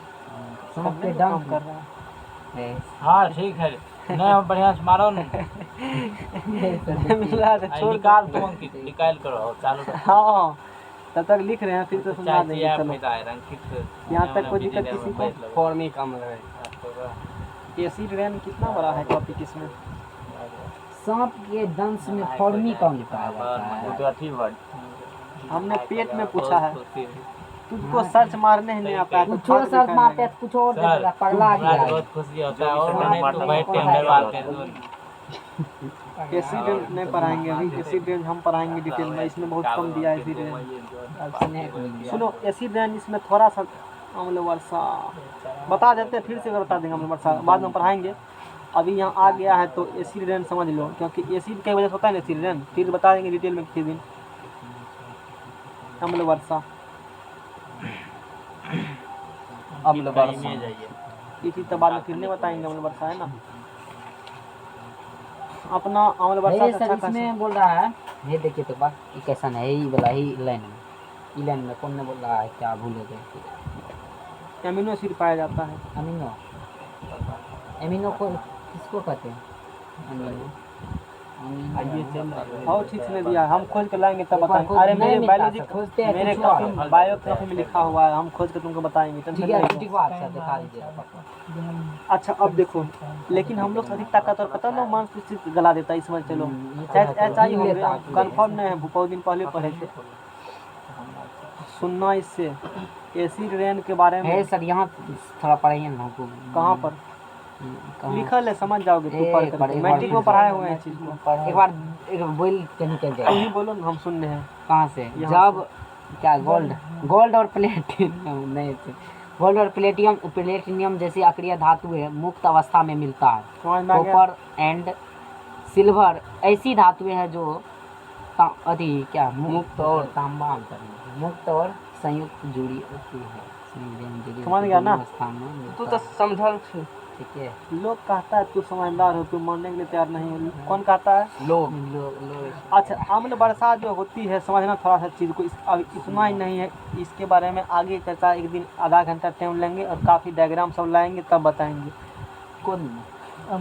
सब पे डांस कर रहा है। हाँ ठीक है, नहीं बढ़िया से मारो न। मिला है तो आई छोड़ निकाल तुम अंकित, निकाल करो और चालू रखो। हाँ तब तक लिख रहे हैं फिर तो सुना चाची देंगे। आप चलो फायदा है अंकित। यहाँ तक कोई दिक्कत किसी को? फॉर्मी कम लगे। एसिड रेन कितना बड़ा है टॉपिक इसमें? सांप के दंश में फॉर्मी कौन पाया जाता है? वो तो अच्छी वर्ड। हमने पेट में पूछा है, तुझको सर्च मारने ही नहीं आता है तो कुछ और फर्क सर दिखाना मारते है। हैं, कुछ और दे देगा, पगला गया है। बहुत खुशी होता है और नहीं तो बैठते हैं मेरे वाले एसिड रेन नहीं पढ़ाएंगे अभी, एसिड रेन हम पढ़ाएंगे डिटेल में, इसमें बहुत कम दिया है एसिड रेन। सुनो एसिड रेन इसमें थोड़ा सा अम्ल वर्षा बता देते हैं, फिर से बता देंगे अम्ल वर्षा बाद में पढ़ाएंगे। अभी यहाँ आ गया है तो एसिड रेन समझ लो, क्योंकि एसिड की वजह से होता है ना एसिड रेन, फिर बता देंगे डिटेल में किसी दिन। अम्ल वर्षा अम्ल वर्षा ये चीज़ तो बाद में फिर नहीं बताएंगे, अम्ल वर्षा है ना अपना अम्ल वर्षा ये से सर अच्छा खासा। इसमें बोल रहा है, ये देखिए तो बात ये कैसा है, यही बोला ही लाइन में, ई लाइन में कौन ने बोल रहा है, क्या भूले गए? एमिनो एसिड पाया जाता है। अमीनो, एमिनो को किसको कहते हैं? अमीनो, और ठीक से नहीं दिया, हम खोज के लाएंगे तब एक बार बताएंगे। खोज अरे नहीं मेरे मिलता बायोलॉजी सर, खोजते हैं मेरे कुछ और। कॉपी बायोग्राफी में लिखा हुआ है, हम खोज के तुमको बताएंगे, टेंशन ठीक नहीं है लो। ठीक बात सर, दिखा दीजिएगा पक्का। अच्छा अब देखो, लेकिन हम लोग से अधिक ताकतवर पता ना मांसपेशी गला देता है, समझ चलो ये तो शायद है, तो ऐसा ही हिल हो लेता गया, है, कंफर्म नहीं है, बहुत दिन पहले पढ़े थे। सुनना इससे एसिड रेन के बारे है में सर, यहाँ थोड़ा पढ़ाइए ना हमको। कहाँ पर कहाँ? लिखल है, समझ जाओगे तू एक पढ़ बार- करके, एक बार मैट्रिक में पढ़ाए हुए हैं इस चीज़ को। एक बार बोल के निकल तुम जाए। ही बोलो ना, हम सुन रहे हैं। कहाँ से? यहाँ जब क्या गोल्ड और प्लेटिनियम नहीं थे, गोल्ड और प्लेटिनियम जैसी अक्रिय धातुएं मुक्त अवस्था में मिलता है। समझ में आ गया? कॉपर एंड सिल्वर ऐसी धातुएं हैं जो क्या मुक्त और तांबा अंतर में मुक्त और संयुक्त जुड़ी होती है। समझ गया ना? अवस्था में मिलता तू तो है। समझल। ठीक है। लोग कहता है तू समझदार हो, तू मानने के लिए तैयार नहीं है। कौन कहता है? लोग अच्छा अम्ल वर्षा जो होती है, समझना थोड़ा सा चीज़ को, अब इतना ही नहीं है, इसके बारे में आगे चर्चा एक दिन आधा घंटा टाइम लेंगे और काफ़ी डायग्राम सब लाएंगे तब बताएंगे। कौन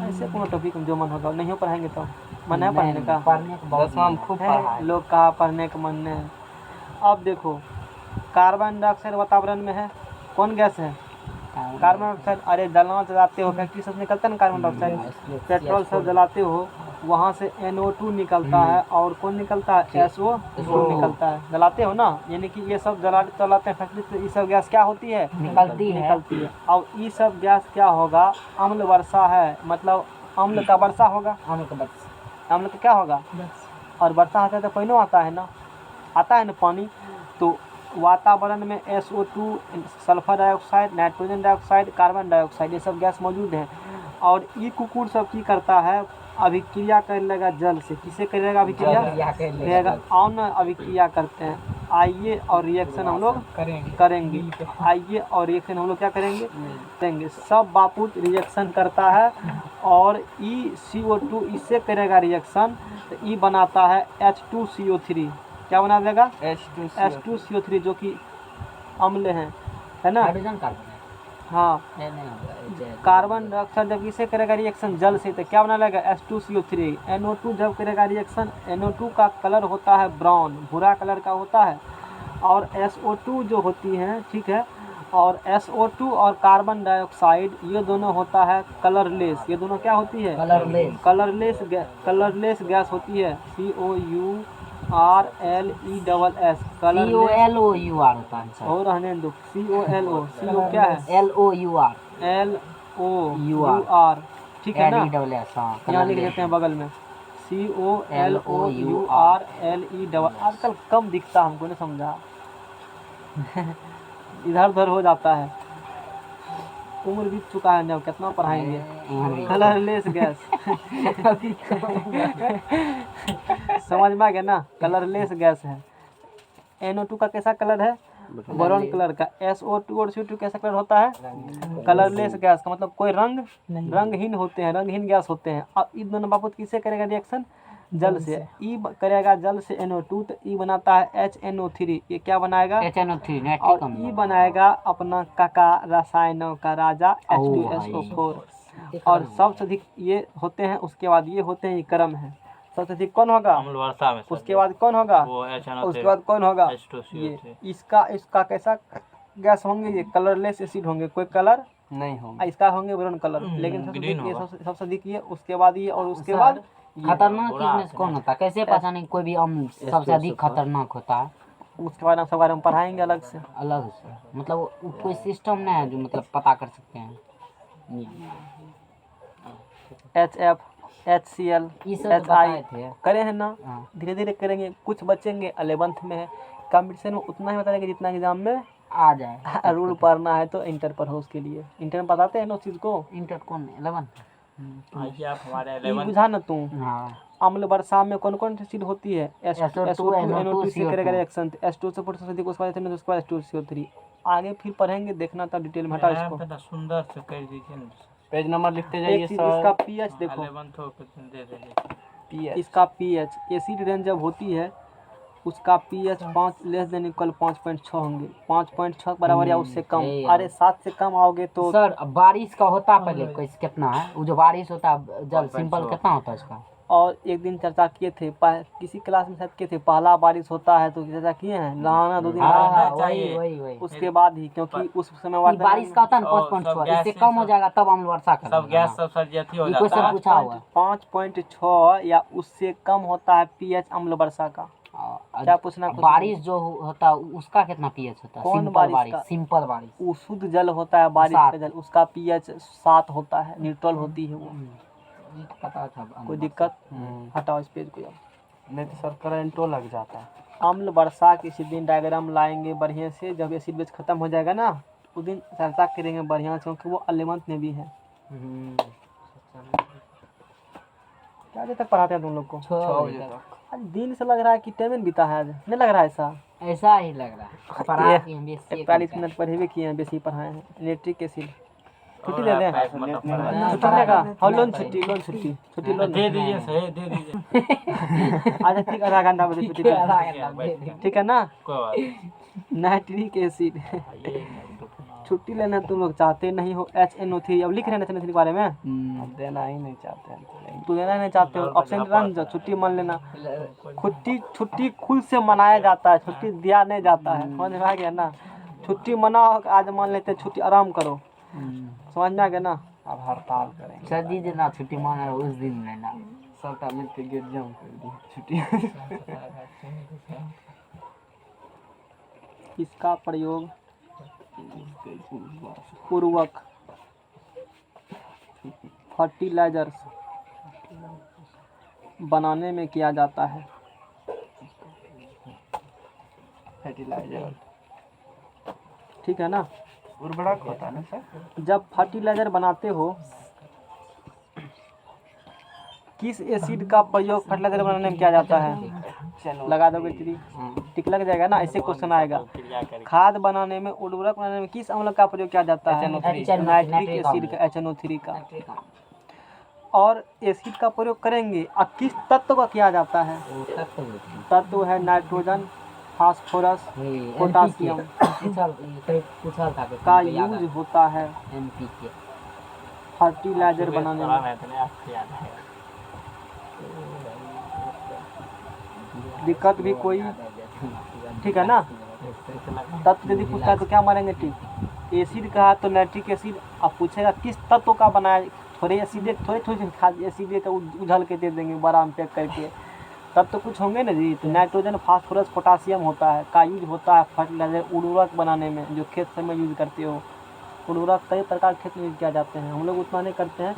ऐसे कोनो टॉपिक में जो मन होगा, नहीं हो पढ़ाएंगे तो मन है पढ़ने का? पढ़ने को बहुत दसवां में खूब है, पढ़ा है। लोग कहा पढ़ने का मन नहीं है। अब देखो कार्बन डाइऑक्साइड वातावरण में है, कौन गैस है? Carbon dioxide. अरे जलाना जलाते हो, फैक्ट्री सब निकलता है ना कार्बन डाइऑक्साइड, पेट्रोल सब जलाते हो, वहाँ से NO2 निकलता है और कौन निकलता है? SO2 निकलता है, जलाते हो ना, यानी कि ये सब चलाते हैं फैक्ट्री से, ये सब गैस क्या होती है? निकलती है। और ये सब गैस क्या होगा? अम्ल वर्षा है, मतलब अम्ल का वर्षा होगा। अम्ल का क्या होगा? और वर्षा आता है तो पानी आता है ना, आता है ना पानी। तो वातावरण में SO2, sulphur dioxide, nitrogen dioxide, carbon dioxide, ये सब गैस मौजूद है। और ये कुकुर सब की करता है? अभिक्रिया कर लेगा जल से। किसे करेगा अभिक्रिया? करेगा अन्न अभिक्रिया करते हैं। आइए और रिएक्शन हम लोग करेंगे। आइए और रिएक्शन हम लोग क्या करेंगे? सब बापूत रिएक्शन करता है और CO2 इससे करेगा रिएक्शन, तो ई बनाता है H2CO3। क्या बना देगा? H2CO3 जो कि अम्ल है ना? हाइड्रोजन कार्बन हाँ। है। कार्बन डाइऑक्साइड जब किसे करेगा रिएक्शन? जल से, तो क्या बना लेगा? H2CO3। NO2 जब करेगा रिएक्शन, NO2 का कलर होता है ब्राउन, भूरा कलर का होता है। और SO2 जो होती है, ठीक है, और SO2 और कार्बन डाइऑक्साइड ये दोनों होता है कलरलेस। ये दोनों क्या होती है? कलरलेस गैस होती है। COURLESS colourless. COLOUR होता है सर। और रहने दो, CO क्या है? LOUR LOUR, ठीक है ना? LESS, हाँ, यहाँ लिख देते हैं बगल में COLOURLE। आजकल कम दिखता हमको, नहीं समझा इधर उधर हो जाता है, उम्र बीत चुका है, जब कितना पढ़ाएंगे। कलरलेस गैस समझ में आ गया ना? कलरलेस गैस है। NO2 का कैसा कलर है? ब्राउन कलर का। SO2 और CO2 कैसा कलर होता है? कलरलेस गैस का मतलब कोई रंगहीन होते हैं, रंगहीन गैस होते हैं। अब इन दोनों बाबत किससे करेगा रिएक्शन? जल से। ई करेगा जल से NO2, तो ई बनाता है HNO3। ये क्या बनाएगा? HNO3 और ई बनाएगा अपना काका रसायनों का राजा H2SO4। और सबसे अधिक ये होते हैं, उसके बाद ये होते हैं, ये क्रम है। सबसे अधिक कौन होगा? अम्ल वर्षा में सर उसके बाद कौन होगा? वो उसके बाद कौन होगा? H2CO3 ये इसका कैसा गैस होंगे? ये कलरलेस एसिड होंगे, कोई कलर नहीं होंगे। इसका होंगे ब्राउन कलर, लेकिन सबसे ग्रीन अधिक ये होगा। सबसे अधिक ये, उसके बाद ये, और उसके सर, बाद ये। खतरनाक बुरा चीज में से कौन होता है? कैसे पहचाने कोई भी अम्ल सबसे अधिक खतरनाक होता है? उसके बाद हम सब बारे में पढ़ाएंगे अलग से। अलग से मतलब कोई सिस्टम नहीं है जो मतलब पता कर सकते हैं? HF, HCl, ये सब तो बताए थे। करे हैं ना, हाँ। धीरे धीरे करेंगे, कुछ बचेंगे। 11th में है, कंपटीशन में उतना ही बताएंगे जितना एग्जाम में आ जाए। रूल पढ़ना है तो इंटर पर हो, उसके लिए इंटर में बताते हैं ना उस चीज़ को। इंटर कौन 11? आइए आप हमारे ये 11 बुझा ना तू। हाँ। अम्ल वर्षा में कौन कौन सी चीज होती है? SO2, NO2 से करेगा CO2। रिएक्शन, H2 से सबसे अधिक, उसके बाद उसके बाद H2CO3। आगे फिर पढ़ेंगे, देखना था डिटेल में, हटा इसको। पता सुंदर से कर दीजिए ना पेज नंबर लिखते एक चीज, इसका पीएच देखो, 11 हो दे दीजिए। इसका पीएच, एसिड रेंज जब होती है उसका पीएच 5 लेस देन इक्वल 5.6 होंगे, 5.6 के बराबर या उससे कम। सही है। अरे 7 से कम आओगे तो सर अब बारिश का होता पहले कैसे कितना है? वो जो बारिश होता है जल सिंपल कितना होता है इसका? और एक दिन चर्चा किए थे, किसी क्लास में शायद किए थे, पहला बारिश होता है तो चर्चा किए हैं, नहाना 2 दिन हाँ बाद, वही उसके बाद ही, क्योंकि उस समय ये बारिश का होता है ना और 5.6, सब इससे गैस कम हो सब- जाएगा तब अम्ल वर्षा का सब गैस सब सर अथी हो ये जाता क्वेश्चन है। पूछा हुआ है। 5.6 या उससे कम होता है पीएच अम्ल वर्षा का। क्या पूछना कुछ? बारिश जो होता है उसका कितना पीएच होता है? कौन सिंपल बारिश बारिश का? सिंपल बारिश। वो शुद्ध जल होता है, बारिश सात। का जल, उसका पीएच 7 होता है, न्यूट्रल होती है वो। ये तो पता था। कोई दिक्कत? हटाओ इस पेज को अब। नहीं तो सर करंटो लग जाता है। अम्ल वर्षा किसी दिन डायग्राम लाएंगे बढ़िया से, जब एसिड बेस खत्म हो जाएगा ना उस दिन चर्चा करेंगे बढ़िया से, क्योंकि वो 11th में भी है। क्या बजे तक पढ़ाते हैं तुम लोग को? 6 बजे तक। आज दिन से लग रहा है कि टाइम बीता है, आज नहीं लग रहा है ऐसा? ऐसा ही लग रहा है। पढ़ा के हम बेसी 41 मिनट पढ़े भी किए हैं, बेसी पढ़ाए हैं। इलेक्ट्रिक एसिड छुट्टी और दे दें? आपका एक मतलब पढ़ा- छुट्टी लेगा? हाँ, लोन छुट्टी लोन दे दीजिए सही दे दीजिए। अच्छा ठीक, आधा घंटा बजे छुट्टी आधा दे, घंटा बैठ ठीक है ना? कोई बात नहीं। नाइट्रिक एसिड आइए, छुट्टी लेना तुम लोग चाहते नहीं हो। HNO3 अब लिख रहे हैं HNO3 के बारे में, अब देना ही नहीं चाहते हैं। तू देना नहीं चाहते हो, ऑप्शन रन जाओ, छुट्टी मान लेना। छुट्टी खुद से मनाया जाता है, छुट्टी दिया नहीं जाता है, समझ में आ गया ना? छुट्टी मनाओ, आज मान लेते हैं छुट्टी, आराम करो, समझ में आ गया ना? अब हड़ताल करेंगे। सर जी ना छुट्टी मांगा उस दिन लेना। सबका मिल के गेट जाम कर दी छुट्टी। इसका प्रयोग पूर्वक फर्टिलाइजर्स बनाने में किया जाता है। फर्टिलाइजर ठीक है ना? उर्वरक होता है ना सर? जब फर्टिलाइजर बनाते हो, किस एसिड का प्रयोग फर्टिलाइजर बनाने में किया जाता है? लगा दोगे टिक, टिक लग जाएगा ना, ऐसे क्वेश्चन आएगा। खाद बनाने में, उर्वरक बनाने में किस अम्ल का प्रयोग किया जाता है? नाइट्रिक एसिड का, HNO3 का। और एसिड का प्रयोग करेंगे, अब किस तत्व का किया जाता है? तत्व है नाइट्रोजन, फास्फोरस, पोटासियम का यूज होता है NPK। फर्टिलाइजर बनाने में। दिक्कत भी कोई, ठीक है ना? तत्व यदि पूछता है तो क्या मारेंगे टिक? एसिड कहा तो नाइट्रिक एसिड। अब पूछेगा किस तत्व का बनाया, थोड़े एसिड थोड़े खाद एसिड का उझल के दे देंगे बड़ा में पैक करके, तब तो कुछ होंगे ना जी। तो नाइट्रोजन, फास्फोरस, पोटासियम होता है, का यूज होता है फर्टिलाइजर उर्वरक बनाने में, जो खेत से में यूज करते हो। उर्वरक कई प्रकार खेत में यूज किया जाते हैं, हम लोग उतना नहीं करते हैं,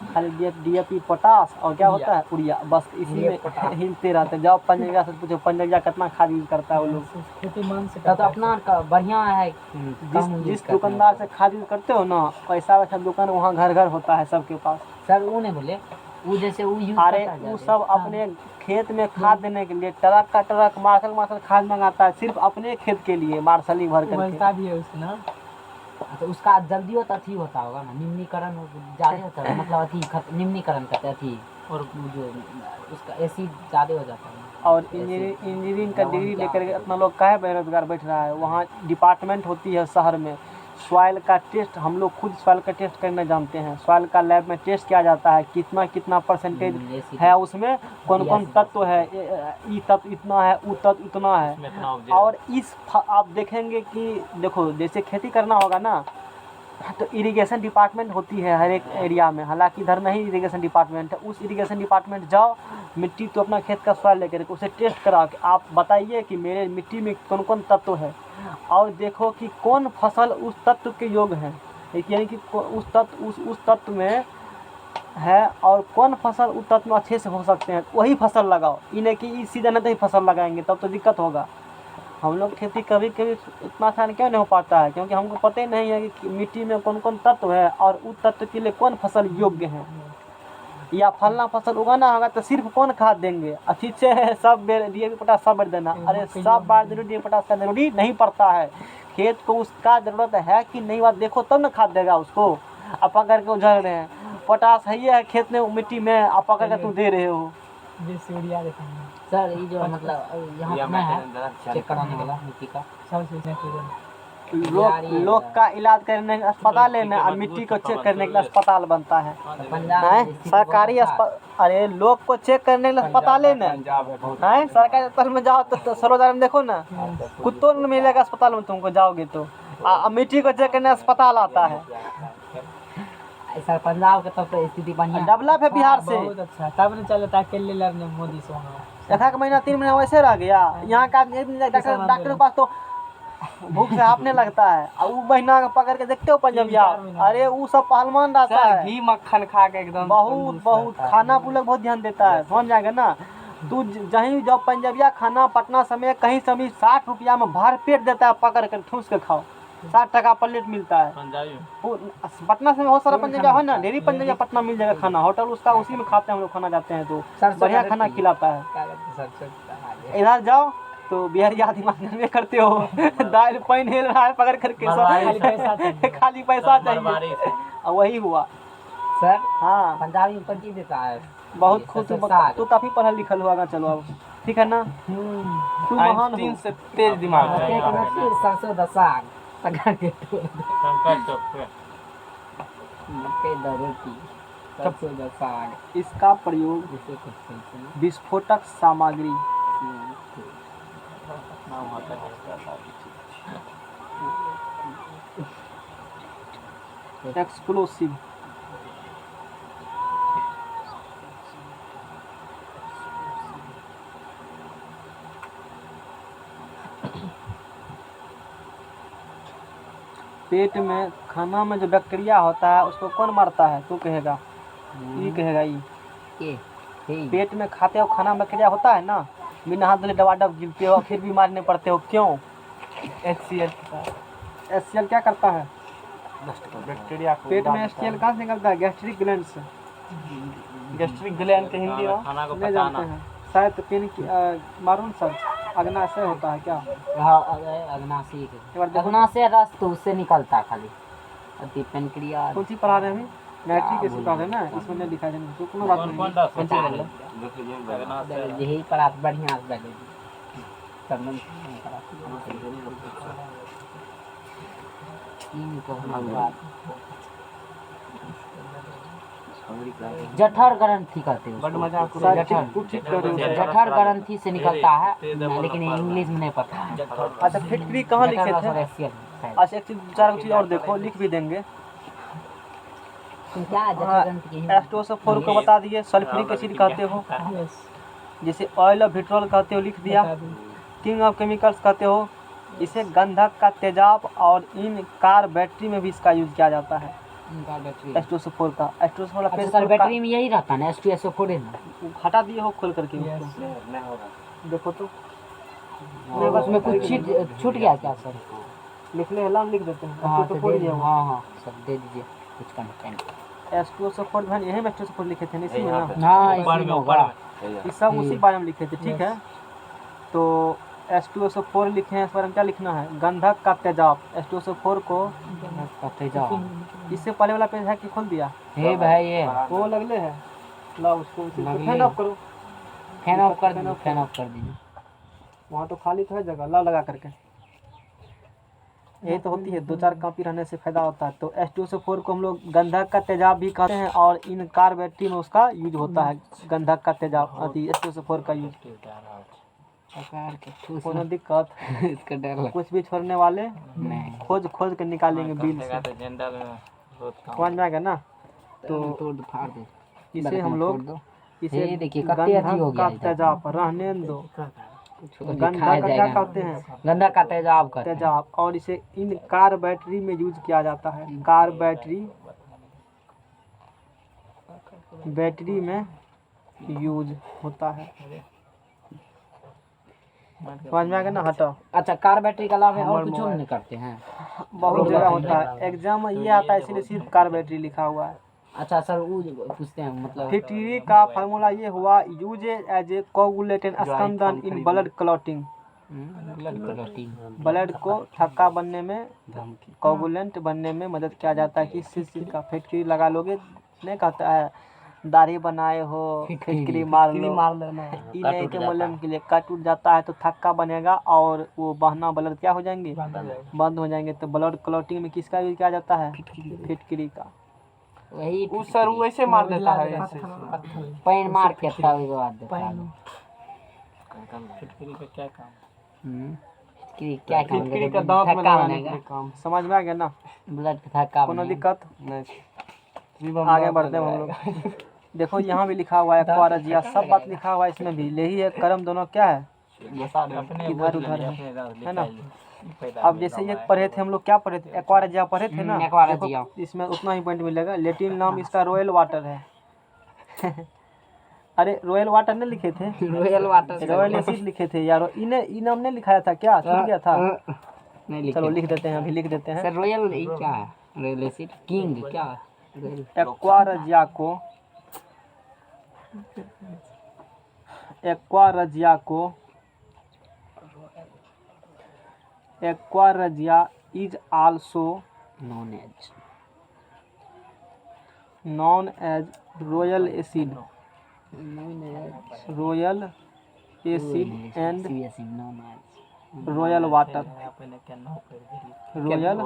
खाली DAP, पोटास और क्या होता है उड़िया, बस इसी में हिलते रहते हैं। जब पंजगा से पूछो पंजगा कितना खाद यूज करता है वो लोग। तो अपना का बढ़िया है। जिस दुकानदार से खाद यूज करते हो ना, वैसा वैसा दुकान वहाँ घर घर होता है सबके पास। सर वो नहीं बोले, वो जैसे वो यूज अरे वो सब अपने खेत में खाद देने के लिए ट्रक का ट्रक मार्शल खाद मंगाता है, सिर्फ अपने खेत के लिए, मार्शली भर करके। भी है उसका तो उसका जल्दी होता अथी होता होगा ना, निम्नीकरण ज़्यादा होता है, मतलब अथी निम्नीकरण करते अथी, और जो उसका एसिड ज़्यादा हो जाता है। और इंजीनियरिंग का डिग्री लेकर के अपना लोग काहे बेरोजगार बैठ रहा है? वहाँ डिपार्टमेंट होती है शहर में, सॉइल का टेस्ट हम लोग खुद सॉइल का टेस्ट करना जानते हैं। सॉइल का लैब में टेस्ट किया जाता है, कितना परसेंटेज है उसमें, कौन कौन तत्व है, ई तत्व इतना है, ऊ तत्व इतना है। इसमें इतना उपजे और आप देखेंगे कि देखो जैसे खेती करना होगा ना, तो इरिगेशन डिपार्टमेंट होती है हर एक एरिया में। हालांकि इधर नहीं इरिगेशन डिपार्टमेंट है, उस इरिगेशन डिपार्टमेंट जाओ, मिट्टी तो अपना खेत का सॉइल लेकर के उसे टेस्ट करा के आप बताइए कि मेरे मिट्टी में कौन कौन तत्व है, और देखो कि कौन फसल उस तत्व के योग्य है, यानी कि उस तत्व में है, और कौन फसल उस तत्व में अच्छे से हो सकते हैं, वही फसल लगाओ। इन्हें कि इस सीजन में तो ही फसल लगाएंगे तब तो दिक्कत होगा। हम लोग खेती कभी कभी इतना आसान क्यों नहीं हो पाता है, क्योंकि हमको पता ही नहीं है कि मिट्टी में कौन कौन तत्व है और उस तत्व के लिए कौन फसल योग्य है। या फलना फसल उगाना होगा तो सिर्फ कौन खाद देंगे, अच्छी से सब DAP पोटास सब बार देना। अरे सब बार DAP पोटास का जरूरी नहीं पड़ता है, खेत को उसका ज़रूरत है कि नहीं, बात देखो तब ना खाद देगा उसको। आप पकड़ के उझल रहे हैं, पोटास है ही है खेत में मिट्टी में, आप पकड़ के तुम दे रहे हो। सर ये जो मतलब यहाँ में है चेक कराने वाला मिट्टी का, लोग का इलाज करने के अस्पताल है ना, और मिट्टी को चेक करने के लिए अस्पताल बनता है। सरकारी अस्पताल, अरे लोग को चेक करने के लिए अस्पताल है ना, है सरकारी अस्पताल में जाओ तो सरोजार में देखो ना, कुत्तों में मिलेगा अस्पताल में तुमको जाओगे तो, मिट्टी को चेक करने अस्पताल आता है। सर पंजाब के तब तो स्थिति बढ़िया डेवलप है बिहार से, बहुत अच्छा, तब नहीं चलता अकेले लड़ने मोदी से वहाँ। एक महीना 3 महीना वैसे रह गया। यहाँ का डॉक्टर के पास तो भूख से हाफने लगता है, और वो महीना पकड़ के देखते हो पंजाबिया, अरे वो सब पहलवान रहता है, घी मक्खन खा के एकदम बहुत खाना पर लोग बहुत ध्यान देता है, समझ जाएगा ना। तू जहीं जब पंजाबिया खाना पटना समय कहीं समय 60 रुपया में भर पेट देता है, पकड़ कर ठूस के खाओ, 60 टका प्लेट मिलता है। पटना से बहुत सारा पंजाबिया है ना, ढेरी पंजाबिया पटना मिल जाएगा खाना, होटल उसका उसी में खाते हैं हम लोग, खाना जाते हैं तो बढ़िया खाना खिलाता है। इधर जाओ तो बिहारी दिमाग में करते हो, दाल पानी हिल रहा है पकड़ करके, खाली पैसा चाहिए, वही हुआ सर। हाँ पंजाबी में पंची देता है बहुत खुश, तू काफी पढ़ा लिखल हुआ, चलो अब ठीक है ना, तू महान तीन से तेज दिमाग है। सरसों दा साग पका के मक्के दा रोटी, सरसों दा साग, इसका प्रयोग जिसे कुछ विस्फोटक सामग्री, एक्सप्लोसिव, पेट में खाना में जो बैक्टीरिया होता है उसको कौन मारता है, तू कहेगा, ये कहेगा ये पेट में खाते हो खाना में बैक्टीरिया होता है ना, बिना हाथ धोले डबाडब गिरते हो फिर भी मारने पड़ते हो, क्यों? HCl क्या करता है बैक्टीरिया को पेट में? HCl कहाँ से निकलता है? गैस्ट्रिक ग्लैंड से। गैस्ट्रिक ग्लैंड के हिंदी में नहीं जानते हैं शायद, पेन की मारून सर अग्नाशय होता है क्या? अग्नाशय रस तो उससे निकलता खाली, अति पेनक्रिया। कौन सी पढ़ा रहे हैं अभी? नाइट्रिक एसिड पढ़ा रहे हैं ना, इसमें नहीं लिखा है तो कोनो बात नहीं। कौन सी बोल रहे यही पढ़ा बढ़िया से बैठे समझ जठर ग्रंथि कहते हैं बड़ मजाक जठर ग्रंथि से निकलता है, लेकिन इंग्लिश में नहीं पता है। अच्छा फिटकरी कहाँ लिखे थे? अच्छा एक चीज 4 चीज और देखो, लिख भी देंगे। क्या जठर ग्रंथि की एस्टोसोफोर को बता दिए, सल्फ्यूरिक एसिड कहते हो, जैसे ऑयल ऑफ विट्रोल कहते हो लिख दिया, किंग ऑफ केमिकल्स कहते हो, इसे गंधक का तेजाब और इन कार बैटरी में भी इसका यूज किया जाता है। एस्टोसोफोर का बैटरी में यही रहता है ना, एस्टोसोफोर है ना, हटा दिए हो खोल करके देखो तो उसमें कुछ छूट गया क्या सर? लिखने वाला हम लिख देते हैं। हाँ एस्टोसोफोर सर दे दीजिए कुछ कंटेंट। एस्टोसोफोर भाई यही में एस्टोसोफोर लिखे थे इसी में ना, हाँ इसी में होगा, ये सब उसी बारे में लिखे थे, ठीक है। तो एस्टोसोफोर लिखे हैं, इस बारे में क्या लिखना है? गंधक का तेजाब, एस्टोसोफोर को तेजाब। इससे पहले वाला पेज है कि खोल दिया? हे भाई ये वो लगले है, लाओ उसको फैन ऑफ करो, फैन ऑफ कर दीजिए, फैन ऑफ कर दीजिए। वहाँ तो खाली तो है जगह, ला लगा करके। यही तो होती है, 2-4 कॉपी रहने से फायदा होता है। तो H2SO4 को हम लोग गंधक का तेजाब भी कहते हैं और इन कार बैटरी में उसका यूज होता है, गंधक का तेजाब अति H2SO4 का यूज। प्रकार के ठूस कोनो दिक्कत इसका डर लग कुछ भी छोड़ने वाले नहीं खोज खोज के निकालेंगे बिल से, तो जनरल में बहुत काम समझ में आ गया ना। तो तोड़ फाड़ दो इसे हम लोग इसे ये देखिए कितनी अच्छी हो गंधक गया का इधर। तेजाब रहने दो, गंधा गंधक का क्या कहते हैं, गंधा का तेजाब कहते हैं। तेजाब। और इसे इन कार बैटरी में यूज किया जाता है, कार बैटरी में यूज होता है, समझ में आ गया ना। हटाओ, अच्छा कार बैटरी के अलावा और कुछ नहीं करते हैं। बहुत जगह होता है, एग्जाम में ये आता है इसलिए सिर्फ कार बैटरी लिखा हुआ है। अच्छा सर वो पूछते हैं मतलब फिटरी का फार्मूला ये हुआ, यूज एज ए कोगुलेटेंट स्कंदन इन ब्लड क्लॉटिंग, ब्लड को थक्का बनने में, कोगुलेंट बनने में मदद किया जाता है। किस चीज़ का फिटकरी लगा लोगे, नहीं कहता है दाढ़ी बनाए हो फिटकरी मार लो, इन्हें के मलम के लिए कट उठ जाता है तो थक्का बनेगा और वो बहना ब्लड क्या हो जाएंगे, बंद हो जाएंगे। तो ब्लड क्लॉटिंग में किसका यूज किया जाता है, फिटकरी का। वही उस सर वो ऐसे मार देता है ऐसे। पैन मार के तब उसके बाद फिटकरी का क्या काम? फिटकरी क्या काम फिटकरी का दांत में थक्का लगाने के बनेगा, लिए काम। समझ में आ गया ना, ब्लड का थक्का कोनो बनेगा। दिक्कत। नहीं आगे बढ़ते हैं हम लोग। देखो यहाँ भी लिखा हुआ है क्वारजिया, सब बात लिखा हुआ है इसमें भी, यही है कर्म दोनों क्या है, अपने इधर उधर है, अपने है ना। अब जैसे ये पढ़े थे हम लोग, क्या पढ़े थे, एक्वारजिया पढ़े थे ना। एक्वारजिया। देखो इसमें उतना ही पॉइंट मिलेगा, लेटिन नाम इसका रॉयल वाटर है। अरे रॉयल वाटर नहीं लिखे थे, रॉयल वाटर रॉयल एसिड लिखे थे यार, इन्हें नाम नहीं लिखाया था क्या, छूट गया था। नहीं लिखे। चलो लिख देते हैं, अभी लिख देते हैं। सर रॉयल क्या है, रॉयल एसिड किंग क्या है? एक्वारजिया को, एक्वारजिया को, aqua regia is also known as royal acid, royal acid and royal water, royal,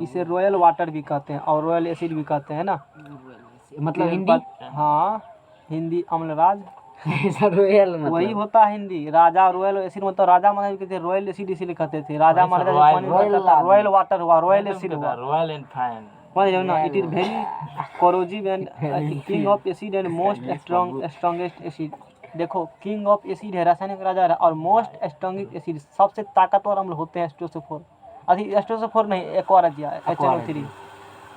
इसे रॉयल वाटर भी कहते हैं और रॉयल एसिड भी कहते हैं ना। मतलब हिंदी हाँ हिंदी अम्लराज रॉयल मतलब वही होता है हिंदी, राजा रॉयल एसिड मतलब राजा महाराज कहते थे, रॉयल एसिड इसीलिए कहते थे, राजा महाराजा जो पानी पीता था, रॉयल वाटर हुआ, रॉयल एसिड हुआ, रॉयल एंड फाइन। समझ रहे हो ना। It is very corrosive and king of acid and most strongest acid. देखो किंग ऑफ एसिड है, रासायनिक राजा है, और मोस्ट स्ट्रॉन्गेस्ट एसिड, सबसे ताकतवर अम्ल होते हैं H2SO4, अभी H2SO4 नहीं, एक्वारजिया, HNO3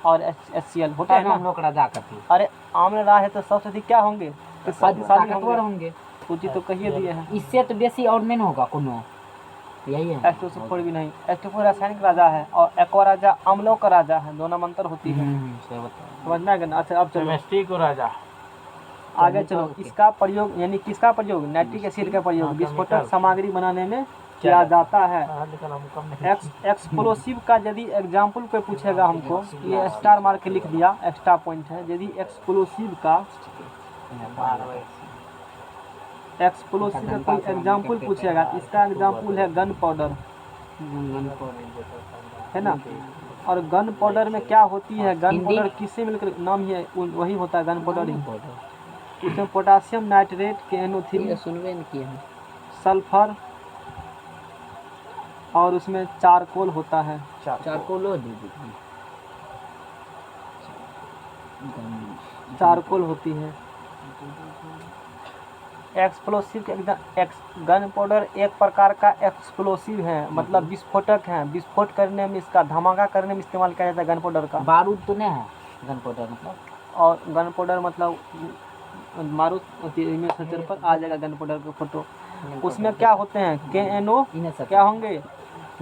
और HCl होता है ना। हम लोग राजा करते हैं। अरे आम्ल राज है तो सबसे अधिक क्या होंगे, तो शक्तिशाली ताकतवर होंगे, होंगे। सूची तो कहिए दिए हैं। इससे तो बेसी और नहीं होगा कोनो, यही है। H2SO4 भी नहीं, H2SO4 रासायनिक राजा है और एक्वाराजा अम्लों का राजा है, दोनों में अंतर होती है, समझ में आ गया ना। अच्छा अब चलो केमिस्ट्री को राजा। आगे चलो, इसका प्रयोग यानी किसका प्रयोग, नाइट्रिक एसिड का प्रयोग विस्फोटक सामग्री बनाने में किया जाता है। एक्सप्लोसिव का यदि एग्जाम्पल पे पूछेगा हमको, ये स्टार मार के लिख दिया, एक्स्ट्रा पॉइंट है। यदि एक्सप्लोसिव का कोई एग्जाम्पल पूछेगा, इसका एग्जाम्पल है गन पाउडर, है ना। और गन पाउडर में क्या होती है, गन पाउडर किससे मिलकर नाम ही है वही होता है, गन पाउडर ही। इसमें पोटासियम नाइट्रेट, KNO3, सुनबे नहीं किए हैं। सल्फर और उसमें चारकोल होता है, चारकोल हो दीजिए। चारकोल होती है। एक्सप्लोसिव के एकदम गन पाउडर एक प्रकार का एक्सप्लोसिव है, मतलब विस्फोटक है, विस्फोट करने में, इसका धमाका करने में इस्तेमाल किया जाता है गन पाउडर का। बारूद तो नहीं है गन पाउडर मतलब, और गन पाउडर मतलब मारूद इमेज सर्चर पर आ जाएगा गन पाउडर का फोटो। उसमें क्या होते हैं, KNO क्या होंगे,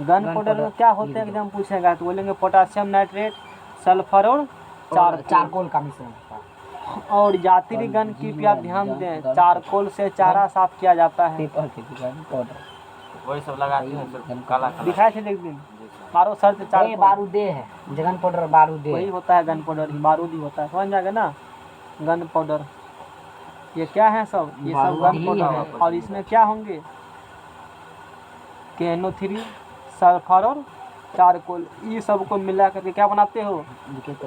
गन पाउडर में क्या होते हैं एग्जाम पूछेगा तो बोलेंगे पोटासियम नाइट्रेट, सल्फर और चारकोल का मिश्रण। और यात्री गन की भी आप ध्यान दें, चारकोल से चारा साफ किया जाता है। वही सब लगाते हैं सर, काला काला। दिखाए थे एक दिन, मारो सर्च चारकोल, बारूदे है गन पाउडर, बारूदे वही होता है गन पाउडर, बारूद ही होता है, समझ जाएगा ना। गन पाउडर ये क्या है सब, ये सब गन पाउडर है। और इसमें क्या होंगे, KNO3, सल्फर और चारकोल, ये सब को मिला करके क्या बनाते हो?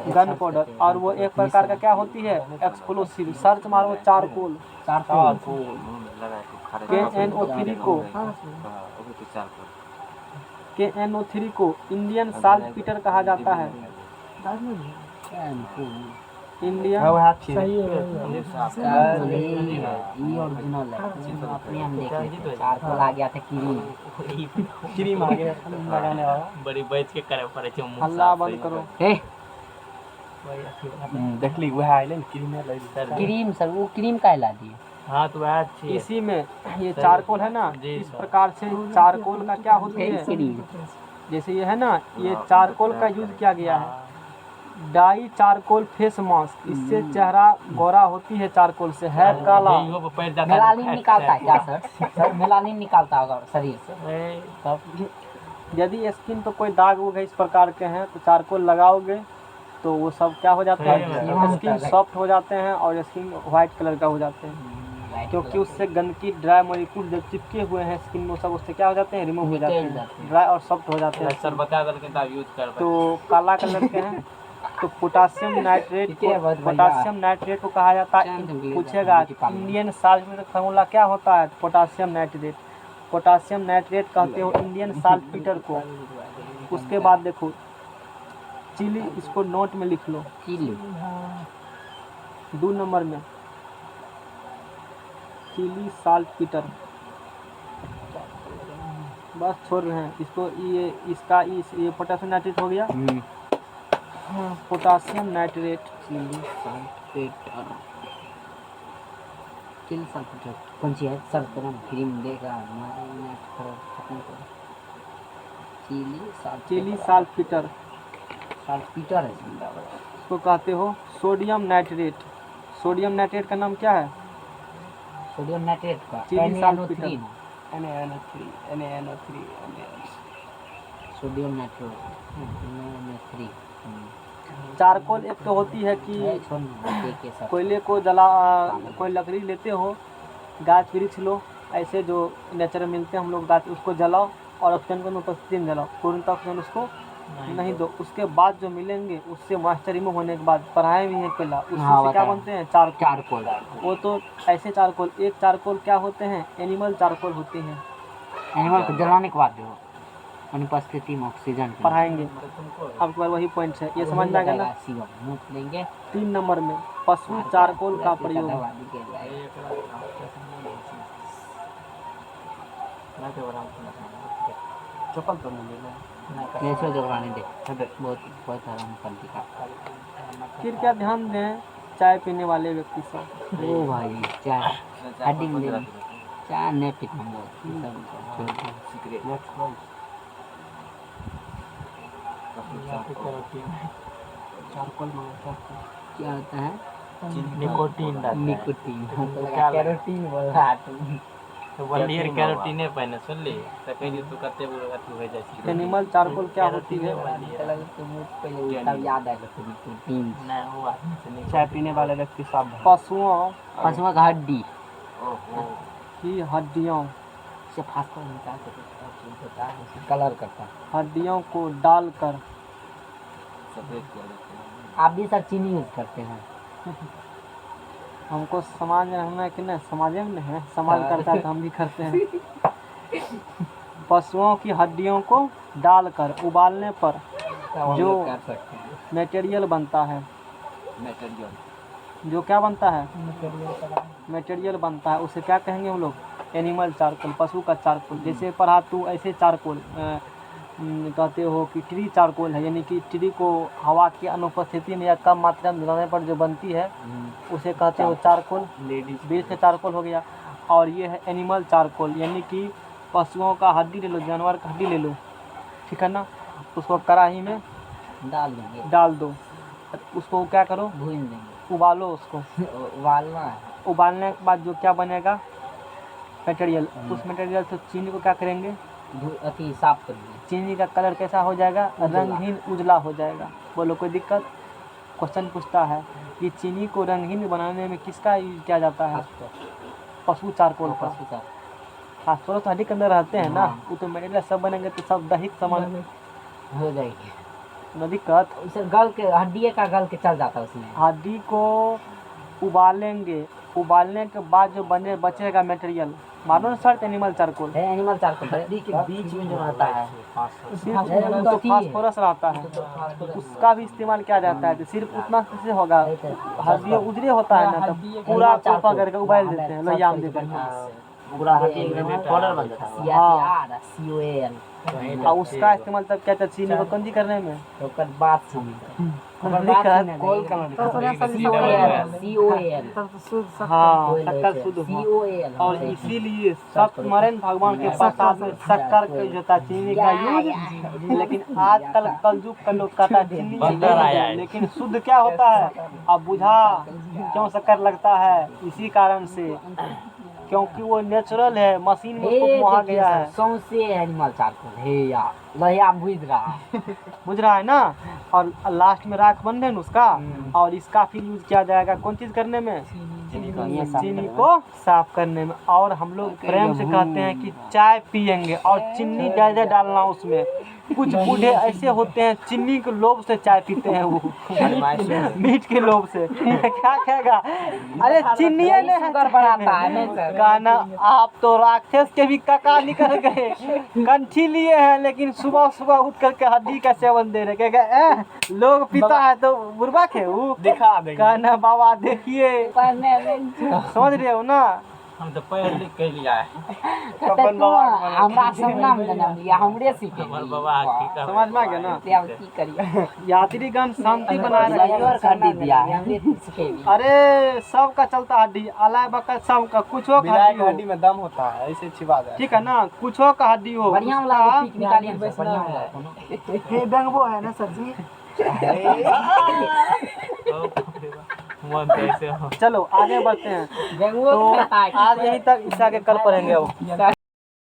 Gun powder. और वो एक प्रकार का क्या होती है? एक्सप्लोसिव। सर्च मारो चारकोल। KNO3 को KNO3 को इंडियन साल्ट पीटर कहा जाता है। इंडियन सही है ये ओरिजिनल है। अपने हम देख लेते हैं। चारकोल आ गया था क्रीम आ गया लगाने वाला। बड़ी बैठ के करे पड़े छै मुंह हल्ला बंद करो। देखली वह आइले क्रीम ले क्रीम सर, वो क्रीम का ला दिए। हाँ तो वह छै इसी में ये चारकोल है ना, इस प्रकार से चारकोल का क्या होती है? जैसे ये है ना, ये चारकोल का यूज किया गया है। डाई चारकोल फेस मास्क, इससे चेहरा गोरा होती है चारकोल से, है काला। मेलानिन निकालता है क्या सर? सर मेलानिन निकालता होगा शरीर से। यदि स्किन पे कोई दाग वोग इस प्रकार के हैं तो चारकोल लगाओगे तो वो सब क्या हो जाता है? स्किन सॉफ्ट हो जाते हैं और स्किन वाइट कलर का हो जाते हैं, क्योंकि उससे गंदगी ड्राई मॉलिक्यूल जो चिपके हुए हैं स्किन में सब उससे क्या हो जाते हैं? रिमूव हो जाते हैं, ड्राई और सॉफ्ट हो जाते हैं। सर बता दल के यूज कर तो काला कलर के हैं तो पोटासियम नाइट्रेट को कहा जाता है। पूछेगा इंडियन साल्ट पीटर का फॉर्मूला क्या होता है? Potassium nitrate. पोटासियम नाइट्रेट कहते हो इंडियन साल्ट पीटर को। उसके बाद देखो चिली, इसको नोट में लिख लो। चिली 2 नंबर में चिली साल्ट पीटर। बस छोड़ रहे हैं इसको। ये पोटासियम नाइट्रेट हो गया। हाँ, potassium nitrate. Chile sulphate Chile sulphate कौन सी है सर? तरह क्रीम देगा चिली साल्फिटर साल्फिटर है इसको कहते हो। Sodium nitrate. सोडियम नाइट्रेट का नाम क्या है? सोडियम नाइट्रेट का Chile saltpetre. NaNO3 sodium nitrate. Charcoal एक तो होती है कि कोयले को कोई लकड़ी लेते हो, गाछ वृक्ष लो, ऐसे जो नेचर में मिलते हैं हम लोग गाछ, उसको जलाओ और ऑक्सीजन को उपस्थिति में जलाओ, पूर्णतः ऑक्सीजन उसको नहीं दो। उसके बाद जो मिलेंगे उससे मॉइस्चर रिमूव होने के बाद पढ़ाए भी है कोयला, उससे क्या बनते हैं? चारकोल। वो तो ऐसे चारकोल, एक चारकोल क्या होते हैं? एनिमल चारकोल होते हैं। एनिमल को जलाने के बाद जो अनुपस्थिति में ऑक्सीजन पढ़ाएंगे। अब बार वही पॉइंट है, ये समझ में आ गया ना? 3 नंबर में पशु चारकोल का प्रयोग। चप्पल तो नहीं लेना बहुत आराम पलटी का। फिर क्या ध्यान दें चाय पीने वाले व्यक्ति सब। ओ भाई चाय हेडिंग ले चाय नहीं पीते हम लोग। चारकोल क्या होता है? निकोटीन निकोटीन कैरोटीन बोल रहा है तुम। तो वलियर कैरोटीने पहने सुन ली तो कहीं तो कते अथी हो जाए छै। एनिमल चारकोल क्या होती है? तब याद आएगा निकोटीन नहीं वो आदमी से नहीं। चाय पीने वाले व्यक्ति सब पशुओं का हड्डी की हड्डियों से फास्फोरस निकाल के कलर करता है। हड्डियों को डालकर सफेद कर देते हैं। आप भी सर चीनी यूज करते हैं? हमको समाज में रहना है कि नहीं? समाज में नहीं है, समाज करता है तो हम भी करते हैं। पशुओं की हड्डियों को डालकर उबालने पर जो मटेरियल बनता है, जो क्या बनता है? मटेरियल बनता है, उसे क्या कहेंगे हम लोग? एनिमल चारकोल, पशु का चारकोल। जैसे पढ़ा तू ऐसे चारकोल कहते हो कि ट्री चारकोल है, यानी कि ट्री को हवा की अनुपस्थिति में या कम मात्रा में जलाने पर जो बनती है उसे कहते हो चारकोल। बीज का चारकोल हो गया। और ये है एनिमल चारकोल, यानी कि पशुओं का हड्डी ले लो, जानवर का हड्डी ले लो, ठीक है ना, उसको कढ़ाई में डाल दो, उसको क्या करो? भून देंगे, उबालो उसको। उबालना है। उबालने के बाद जो क्या बनेगा? मटेरियल। उस मटेरियल से चीनी को क्या करेंगे? अति साफ कर देंगे। चीनी का कलर कैसा हो जाएगा? रंगहीन उजला हो जाएगा। बोलो कोई दिक्कत? क्वेश्चन पूछता है कि चीनी को रंगहीन बनाने में किसका यूज किया जाता है? पशु चारकोल का। फास्फोरस हड्डी के अंदर रहते हैं ना, वो तो मटेरियल सब बनेंगे तो सब दैहिक सामान हो जाएगी। न दिक्कत। उसे गल के हड्डी का गल के चल जाता है उसमें। हड्डी को उबालेंगे, उबालने के बाद जो बचेगा मटेरियल, मानो ना sir animal charcoal, animal charcoal हड्डी के बीच में जो रहता है सिर्फ तो फास्फोरस रहता है, उसका भी इस्तेमाल किया जाता है। तो सिर्फ उतना से होगा, हड्डी उजरे होता है ना, तो पूरा को पकड़ के उबाल देते हैं, लोहिया में देते हैं, पूरा हड्डी में पाउडर बन जाता है। CHR COL और उसका इस्तेमाल तब क्या चीनी को कंजी करने में। तो कर बात सुन कोल का COL हाँ, शक्कर शुद्ध हो। COL और इसीलिए सत्यनारायण भगवान के प्रसाद में शक्कर का यूज होता है, चीनी का यूज। लेकिन आजकल कलयुग का लोग कहता है चीनी बंदर आया है। लेकिन शुद्ध क्या होता है अब बुझा क्यों शक्कर लगता है, इसी कारण से, क्योंकि वो नेचुरल है, मशीन में उसको मुहा गया है। सौंसे एनिमल चारकोल है यार, लोहिया में भूज रहा बुझ रहा है ना। और लास्ट में राख बन रहे उसका, और इसका फिर यूज किया जाएगा कौन चीज करने में, चीनी को साफ करने में। और हम लोग प्रेम से कहते हैं कि चाय पियेंगे और चीनी ज्यादा डालना उसमें। कुछ बूढ़े ऐसे होते हैं चीनी के लोभ से चाय पीते हैं, वो मीठ के लोभ से। क्या कहेगा, अरे चीनी ने शुगर बढ़ाता है नहीं सर। गाना, आप तो राक्षस के भी काका निकल गए, कंठी लिए हैं लेकिन सुबह सुबह उठ करके हड्डी का सेवन दे रहे। कहेगा लोग पीता है तो बुर्बक है वो, दिखा देंगे। कहना बाबा देखिए, समझ रहे हो ना। हम तो पढ़ लिख के लिया है। हमरा सब नाम जन्म लिया, हमरे सीखे हमार बाबा ठीक है। समझ में आ गया ना। अब की करिए, यात्रीगण शांति बनाए रखिए। और हड्डी दिया है हमरे सीखे। अरे सबका चलता हड्डी, अलाय बका सबका, कुछो का बिलाय हड्डी की हो, हड्डी में दम होता है, ऐसे छिपा जाए। ठीक है ना, कुछो का हड्डी हो। बढ़िया वाला पीक निकालिए, बढ़िया वाला हे बेंगबो है ना सर जी। मन कैसे हो। चलो आगे बढ़ते हैं। बेंगुआ तो खाता है। आज यहीं तक, इससे आगे कल पढ़ेंगे वो।